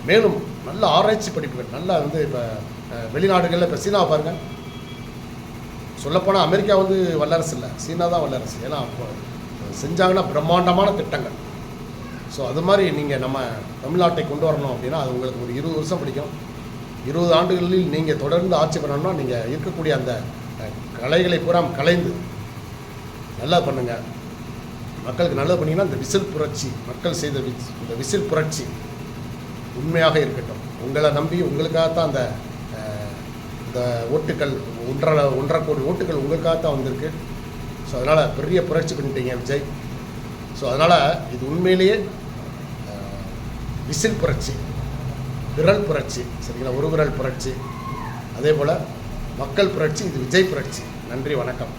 S1: மேலும் நல்ல ஆராய்ச்சி படிப்புகள் நல்லா வந்து இப்போ வெளிநாடுகளில் இப்போ சீனா பாருங்கள், சொல்லப்போனால் அமெரிக்கா வந்து வல்லரசு இல்லை, சீனா தான் வல்லரசு. ஏன்னா அப்போ செஞ்சாங்கன்னா பிரம்மாண்டமான திட்டங்கள். ஸோ அது மாதிரி நீங்கள் நம்ம தமிழ்நாட்டை கொண்டு வரணும் அப்படின்னா அது உங்களுக்கு ஒரு 20 வருஷம் பிடிக்கும். 20 ஆண்டுகளில் நீங்கள் தொடர்ந்து ஆட்சி பண்ணணும்னா நீங்கள் இருக்கக்கூடிய அந்த கலைகளை பூரா கலைந்து நல்லா பண்ணுங்கள். மக்களுக்கு நல்லது பண்ணிங்கன்னா இந்த விசில் புரட்சி, மக்கள் செய்த இந்த விசில் புரட்சி உண்மையாக இருக்கட்டும். உங்களை நம்பி உங்களுக்காகத்தான் அந்த இந்த ஓட்டுக்கள் 1.5 கோடி ஓட்டுகள் உங்களுக்காகத்தான் வந்திருக்கு. ஸோ அதனால் பெரிய புரட்சி பண்ணிட்டீங்க விஜய். ஸோ அதனால் இது உண்மையிலேயே விசில் புரட்சி, விரல் புரட்சி, சரிங்களா? ஒரு விரல் புரட்சி. அதே போல் மக்கள் புரட்சி, இது விஜய் புரட்சி. நன்றி, வணக்கம்.